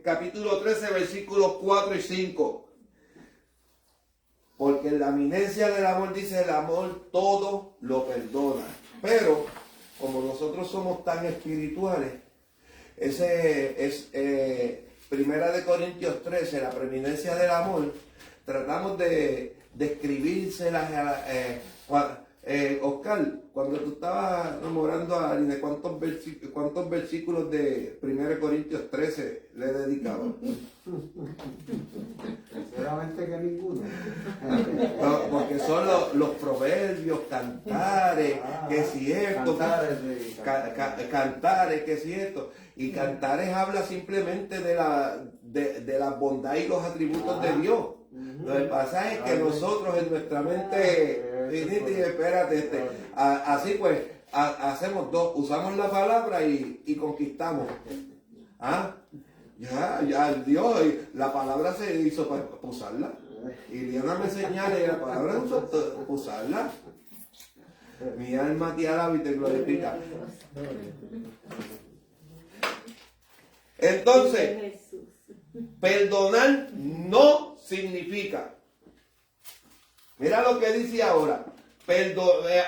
capítulo 13, versículos 4 y 5. Porque en la eminencia del amor dice: el amor todo lo perdona. Pero como nosotros somos tan espirituales, ese es 1 Corintios 13, la preeminencia del amor. Tratamos de escribírselas Oscar, cuando tú estabas enamorando a Aline, ¿cuántos versículos de 1 Corintios 13 le dedicabas?
Sinceramente que ninguno.
No, porque son los proverbios, cantares, que si esto, cantares, que si esto. Y cantares habla simplemente de la bondad y los atributos de Dios. Lo que pasa es que nosotros en nuestra mente, espérate, así pues, hacemos dos, usamos la palabra y conquistamos. Ya, Dios, la palabra se hizo para usarla. Y Diana me señala y la palabra se hizo para usarla. Mi alma te alaba y te glorifica. Entonces, perdonar no significa. Mira lo que dice ahora.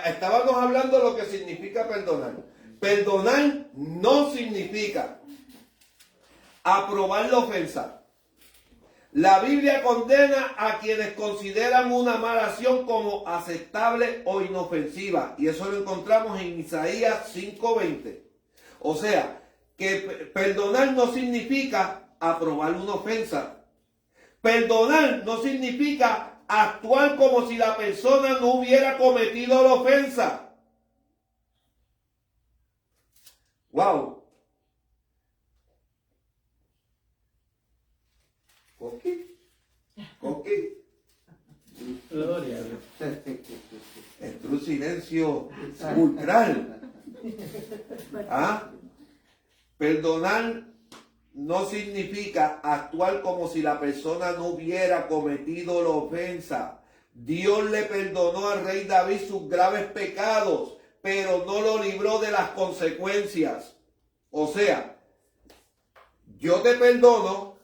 Estábamos hablando de lo que significa perdonar. Perdonar no significa aprobar la ofensa. La Biblia condena a quienes consideran una mala acción como aceptable o inofensiva. Y eso lo encontramos en Isaías 5:20. O sea, que perdonar no significa aprobar una ofensa. Perdonar no significa actuar como si la persona no hubiera cometido la ofensa. Wow. Coqui.
Gloria a Dios.
Entró un silencio sepulcral. ¿Ah? Perdonar no significa actuar como si la persona no hubiera cometido la ofensa. Dios le perdonó al rey David sus graves pecados, pero no lo libró de las consecuencias. O sea, yo te perdono,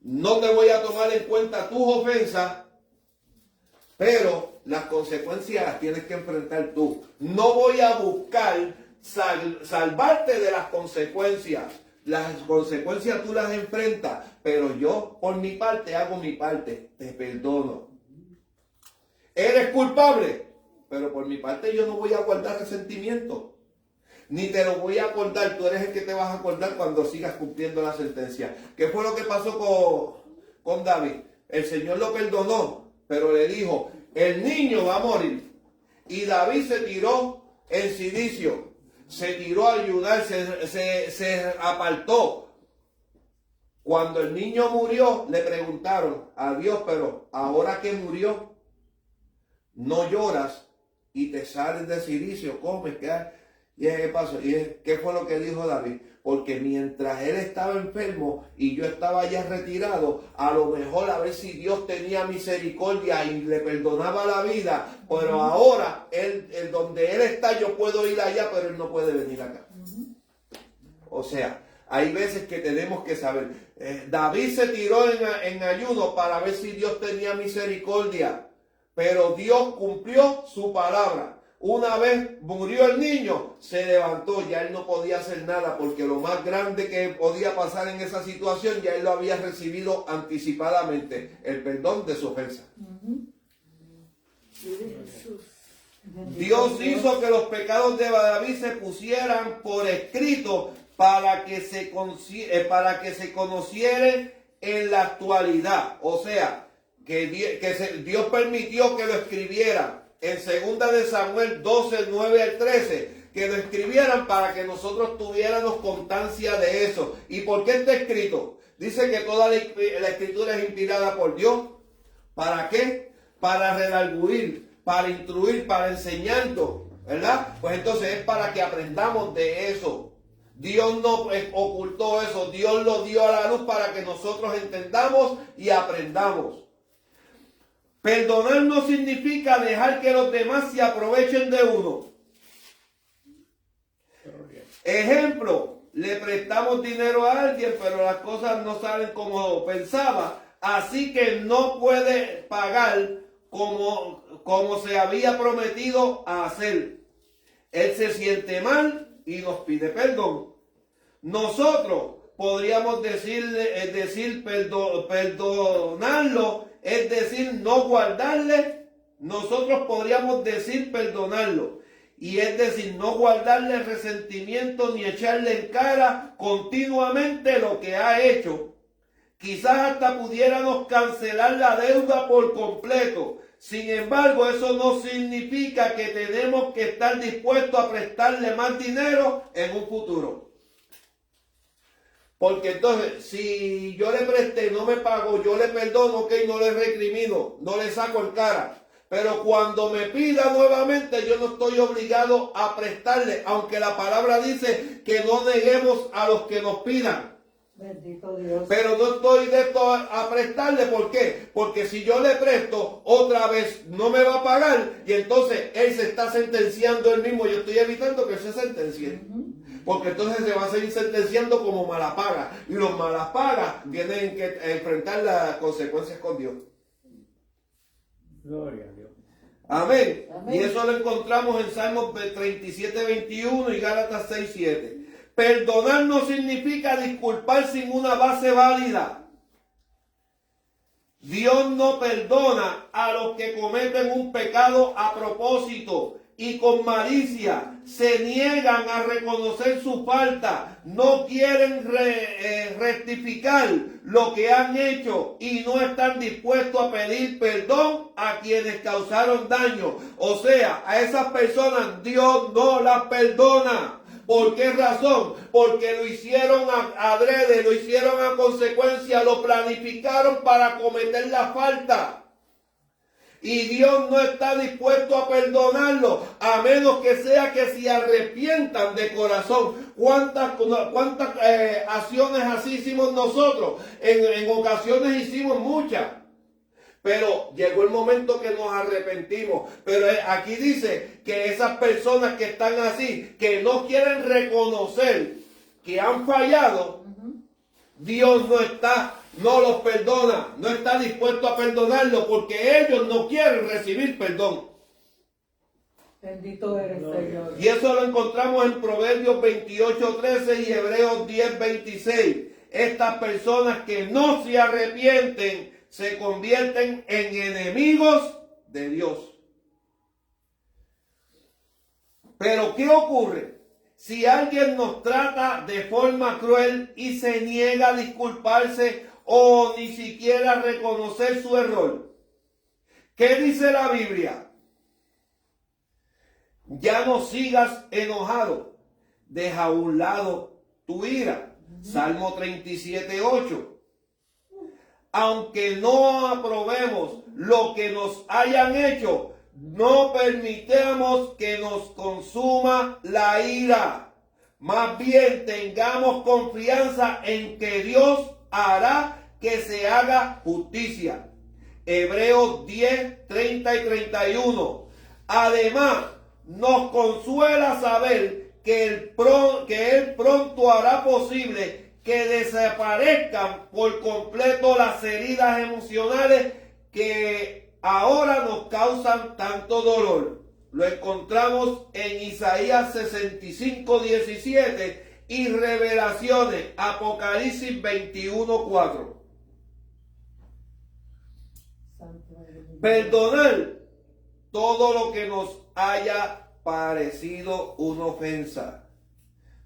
no te voy a tomar en cuenta tus ofensas, pero las consecuencias las tienes que enfrentar tú. No voy a buscar salvarte de las consecuencias. Las consecuencias tú las enfrentas, pero yo por mi parte hago mi parte, te perdono. Eres culpable, pero por mi parte yo no voy a guardar resentimiento, ni te lo voy a acordar. Tú eres el que te vas a acordar cuando sigas cumpliendo la sentencia. ¿Qué fue lo que pasó con David? El Señor lo perdonó, pero le dijo, el niño va a morir. Y David se tiró en silicio, se tiró a ayudar, se apartó. Cuando el niño murió, le preguntaron a Dios, pero ahora que murió, no lloras y te sales de silicio, comes, ¿y qué pasó? ¿Qué fue lo que dijo David? Porque mientras él estaba enfermo y yo estaba ya retirado, a lo mejor a ver si Dios tenía misericordia y le perdonaba la vida, pero ahora donde él está yo puedo ir allá, pero él no puede venir acá. O sea, hay veces que tenemos que saber. David se tiró en ayuno para ver si Dios tenía misericordia, pero Dios cumplió su palabra. Una vez murió el niño, se levantó, ya él no podía hacer nada, porque lo más grande que podía pasar en esa situación, ya él lo había recibido anticipadamente, el perdón de su ofensa. Dios hizo que los pecados de David se pusieran por escrito para que se conociera en la actualidad. O sea, que Dios permitió que lo escribiera. En 2 de Samuel 12, 9 al 13, que lo escribieran para que nosotros tuviéramos constancia de eso. ¿Y por qué está escrito? Dice que toda la escritura es inspirada por Dios. ¿Para qué? Para redarguir, para instruir, para enseñarnos, ¿verdad? Pues entonces es para que aprendamos de eso. Dios no ocultó eso, Dios lo dio a la luz para que nosotros entendamos y aprendamos. Perdonar no significa dejar que los demás se aprovechen de uno. Ejemplo, le prestamos dinero a alguien, pero las cosas no salen como pensaba, así que no puede pagar como se había prometido a hacer. Él se siente mal y nos pide perdón. Nosotros podríamos perdonarlo, es decir, no guardarle. Nosotros podríamos decir perdonarlo, y es decir, no guardarle resentimiento ni echarle en cara continuamente lo que ha hecho. Quizás hasta pudiéramos cancelar la deuda por completo. Sin embargo, eso no significa que tenemos que estar dispuestos a prestarle más dinero en un futuro. Porque entonces, si yo le presté, no me pago, yo le perdono, ok, no le recrimino, no le saco en cara. Pero cuando me pida nuevamente, yo no estoy obligado a prestarle, aunque la palabra dice que no neguemos a los que nos pidan.
Bendito Dios.
Pero no estoy dispuesto a prestarle, ¿por qué? Porque si yo le presto, otra vez no me va a pagar, y entonces él se está sentenciando él mismo. Yo estoy evitando que él se sentencie. Porque entonces se va a seguir sentenciando como malapaga. Y los malapagas tienen que enfrentar las consecuencias con Dios.
Gloria a Dios.
Amén.
Amén.
Y eso lo encontramos en Salmos 37, 21 y Gálatas 6, 7. Perdonar no significa disculpar sin una base válida. Dios no perdona a los que cometen un pecado a propósito y con malicia se niegan a reconocer su falta, no quieren rectificar lo que han hecho y no están dispuestos a pedir perdón a quienes causaron daño. O sea, a esas personas Dios no las perdona. ¿Por qué razón? Porque lo hicieron adrede, lo hicieron a consecuencia, lo planificaron para cometer la falta. Y Dios no está dispuesto a perdonarlo, a menos que sea que se arrepientan de corazón. ¿Cuántas acciones así hicimos nosotros? En ocasiones hicimos muchas. Pero llegó el momento que nos arrepentimos. Pero aquí dice que esas personas que están así, que no quieren reconocer que han fallado, Dios no los perdona, no está dispuesto a perdonarlo porque ellos no quieren recibir perdón.
Bendito eres, Señor.
Y eso lo encontramos en Proverbios 28:13 y Hebreos 10:26. Estas personas que no se arrepienten se convierten en enemigos de Dios. Pero ¿qué ocurre? Si alguien nos trata de forma cruel y se niega a disculparse o ni siquiera a reconocer su error, ¿qué dice la Biblia? Ya no sigas enojado, deja a un lado tu ira. Salmo 37:8. Aunque no aprobemos lo que nos hayan hecho, no permitamos que nos consuma la ira. Más bien tengamos confianza en que Dios hará que se haga justicia. Hebreos 10:30 y 31. Además, nos consuela saber que Él pronto hará posible que desaparezcan por completo las heridas emocionales que ahora nos causan tanto dolor. Lo encontramos en Isaías 65:17 y Revelaciones, Apocalipsis 21:4. Perdonar todo lo que nos haya parecido una ofensa.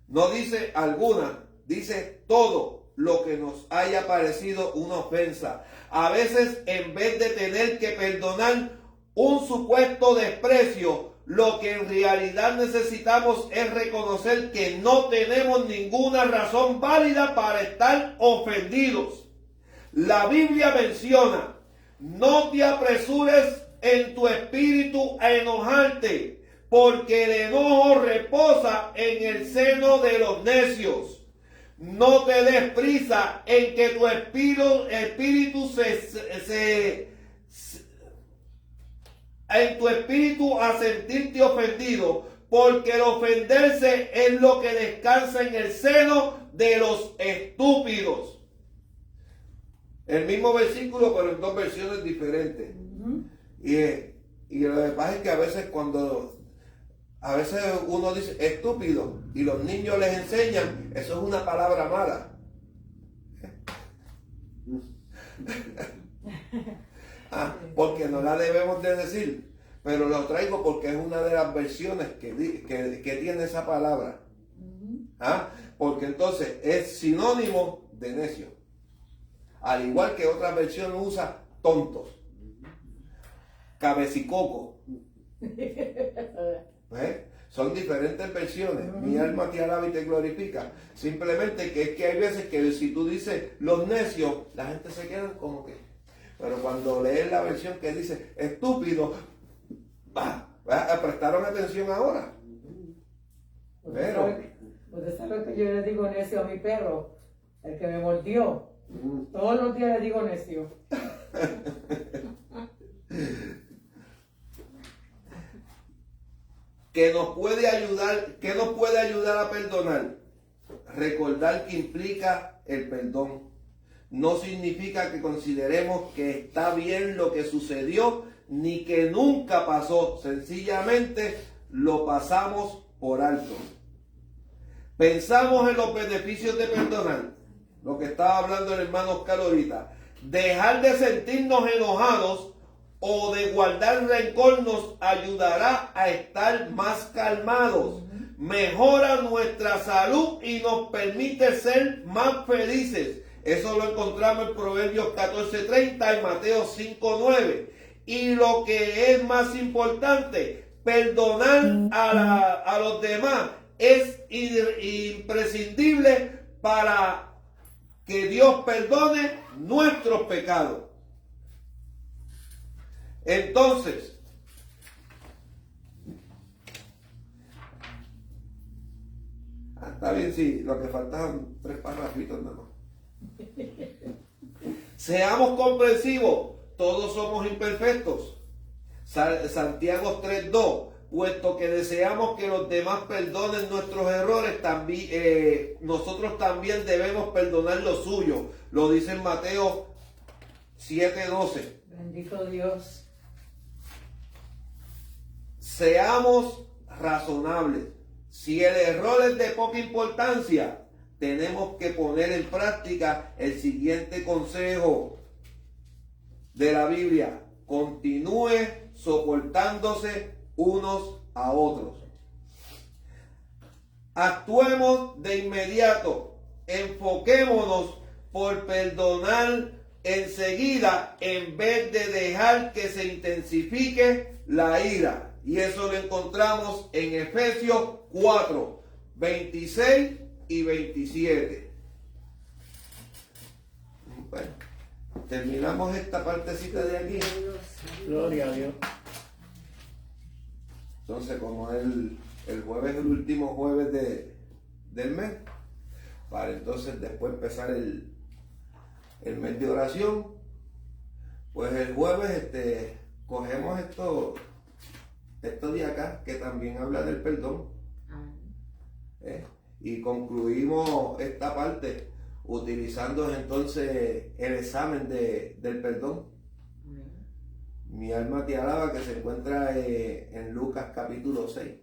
No dice alguna, dice todo lo que nos haya parecido una ofensa. A veces, en vez de tener que perdonar un supuesto desprecio, lo que en realidad necesitamos es reconocer que no tenemos ninguna razón válida para estar ofendidos. La Biblia menciona: no te apresures en tu espíritu a enojarte, porque el enojo reposa en el seno de los necios. No te des prisa en que tu espíritu en tu espíritu a sentirte ofendido, porque el ofenderse es lo que descansa en el seno de los estúpidos. El mismo versículo, pero en dos versiones diferentes. Y lo que pasa es que a veces uno dice estúpido y los niños les enseñan, eso es una palabra mala. Porque no la debemos de decir, pero lo traigo porque es una de las versiones que tiene esa palabra. Porque entonces es sinónimo de necio. Al igual que otra versión usa tontos, cabecicoco. Son diferentes versiones. Mi alma te alaba y te glorifica. Simplemente que es que hay veces que si tú dices los necios, la gente se queda como que. Pero cuando lees la versión que dice estúpido, prestaron atención ahora.
Pero usted sabe que yo le digo necio a mi perro, el que me mordió. Todos los días le digo necio.
¿Qué nos puede ayudar a perdonar? Recordar que implica el perdón. No significa que consideremos que está bien lo que sucedió, ni que nunca pasó. Sencillamente lo pasamos por alto. Pensamos en los beneficios de perdonar. Lo que estaba hablando el hermano Oscar ahorita. Dejar de sentirnos enojados o de guardar rencor nos ayudará a estar más calmados. mejora nuestra salud y nos permite ser más felices. Eso lo encontramos en Proverbios 14:30 y Mateo 5:9. Y lo que es más importante, perdonar a los demás es imprescindible para que Dios perdone nuestros pecados. Entonces, está bien, sí, lo que faltaban 3 párrafitos nada más. Seamos comprensivos, todos somos imperfectos. Santiago 3:2, puesto que deseamos que los demás perdonen nuestros errores, nosotros también debemos perdonar los suyos. Lo dice en Mateo 7:12.
Bendito Dios.
Seamos razonables. Si el error es de poca importancia, tenemos que poner en práctica el siguiente consejo de la Biblia. Continúe soportándose unos a otros. Actuemos de inmediato. Enfoquémonos por perdonar enseguida en vez de dejar que se intensifique la ira. Y eso lo encontramos en Efesios 4, 26 y 27. Bueno, terminamos esta partecita de aquí.
Gloria a Dios.
Entonces, como el jueves es el último jueves del mes, para entonces después empezar el mes de oración, pues el jueves cogemos esto de acá, que también habla del perdón. Y concluimos esta parte utilizando entonces el examen del perdón. Mi alma te alaba, que se encuentra en Lucas capítulo 6.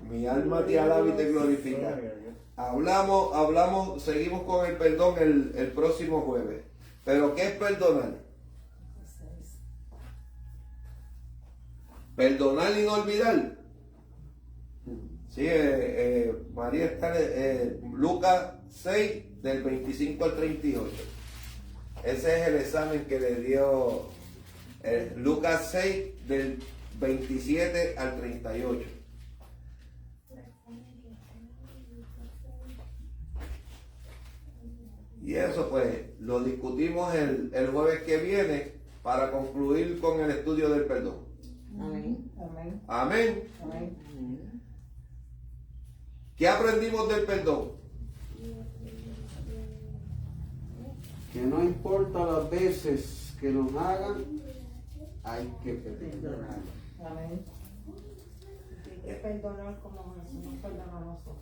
Mi alma te alaba y te glorifica. Hablamos, seguimos con el perdón el próximo jueves. Pero ¿qué es perdonar? Perdonar y no olvidar. Sí, María está en Lucas 6 del 25 al 38. Ese es el examen que le dio Lucas 6 del 27 al 38. Y eso pues lo discutimos el jueves que viene para concluir con el estudio del perdón.
Amén. Amén.
Amén.
Amén.
¿Qué aprendimos del perdón?
Que no importa las veces que nos hagan, hay que perdonar.
Amén.
Hay que perdonar como Jesús nos perdonó a nosotros.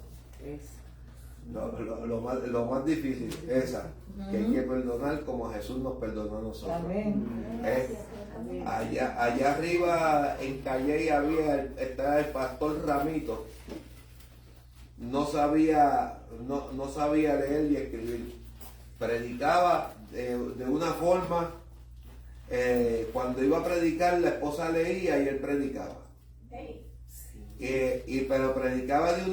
Lo más difícil, esa, que hay que perdonar como Jesús nos perdonó a nosotros.
Amén.
Allá arriba en Calle está el pastor Ramito. No sabía leer y escribir. Predicaba de una forma, cuando iba a predicar la esposa leía y él predicaba. Pero predicaba de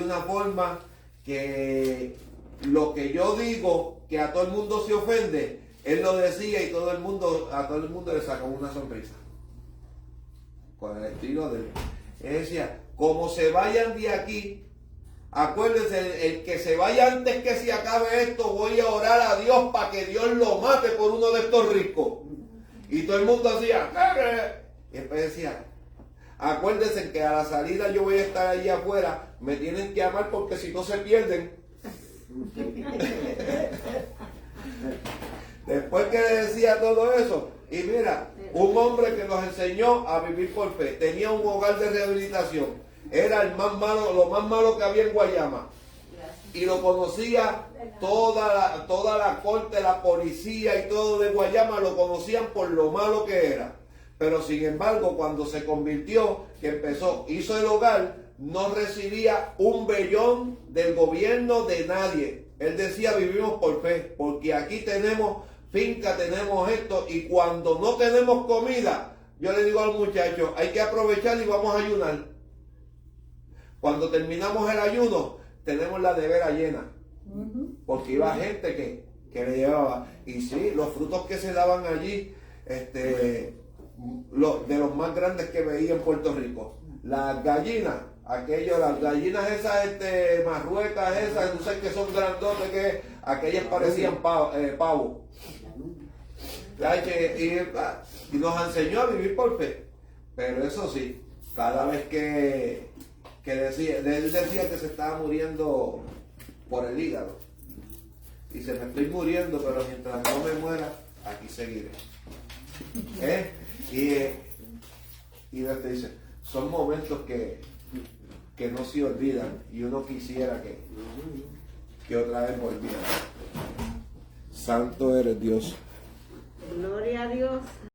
una forma que lo que yo digo, que a todo el mundo se ofende, él lo decía y a todo el mundo le sacaba una sonrisa. Con el estilo de él. Él decía, como se vayan de aquí, acuérdense, el que se vaya antes que se acabe esto, voy a orar a Dios para que Dios lo mate por uno de estos ricos. Y todo el mundo hacía, y después decía, acuérdense que a la salida yo voy a estar allí afuera, me tienen que amar porque si no se pierden. Después que le decía todo eso, y mira, un hombre que nos enseñó a vivir por fe, tenía un hogar de rehabilitación, era el más malo, lo más malo que había en Guayama, y lo conocía toda la corte, la policía y todo de Guayama lo conocían por lo malo que era. Pero sin embargo, cuando se convirtió, que hizo el hogar, no recibía un bellón del gobierno de nadie. Él decía, vivimos por fe, porque aquí tenemos finca, tenemos esto, y cuando no tenemos comida, yo le digo al muchacho, hay que aprovechar y vamos a ayunar. Cuando terminamos el ayuno, tenemos la nevera llena. Porque iba gente que le llevaba. Y sí, los frutos que se daban allí, de los más grandes que veía en Puerto Rico. Las gallinas, las gallinas esas, marruecas esas, no sé que son grandotes, que aquellas parecían pavos. Y nos enseñó a vivir por fe. Pero eso sí, cada vez que él decía que se estaba muriendo por el hígado. Dice, me estoy muriendo, pero mientras no me muera, aquí seguiré. Y Dios te dice, son momentos que no se olvidan y uno quisiera que otra vez volviera. Santo eres Dios.
Gloria a Dios.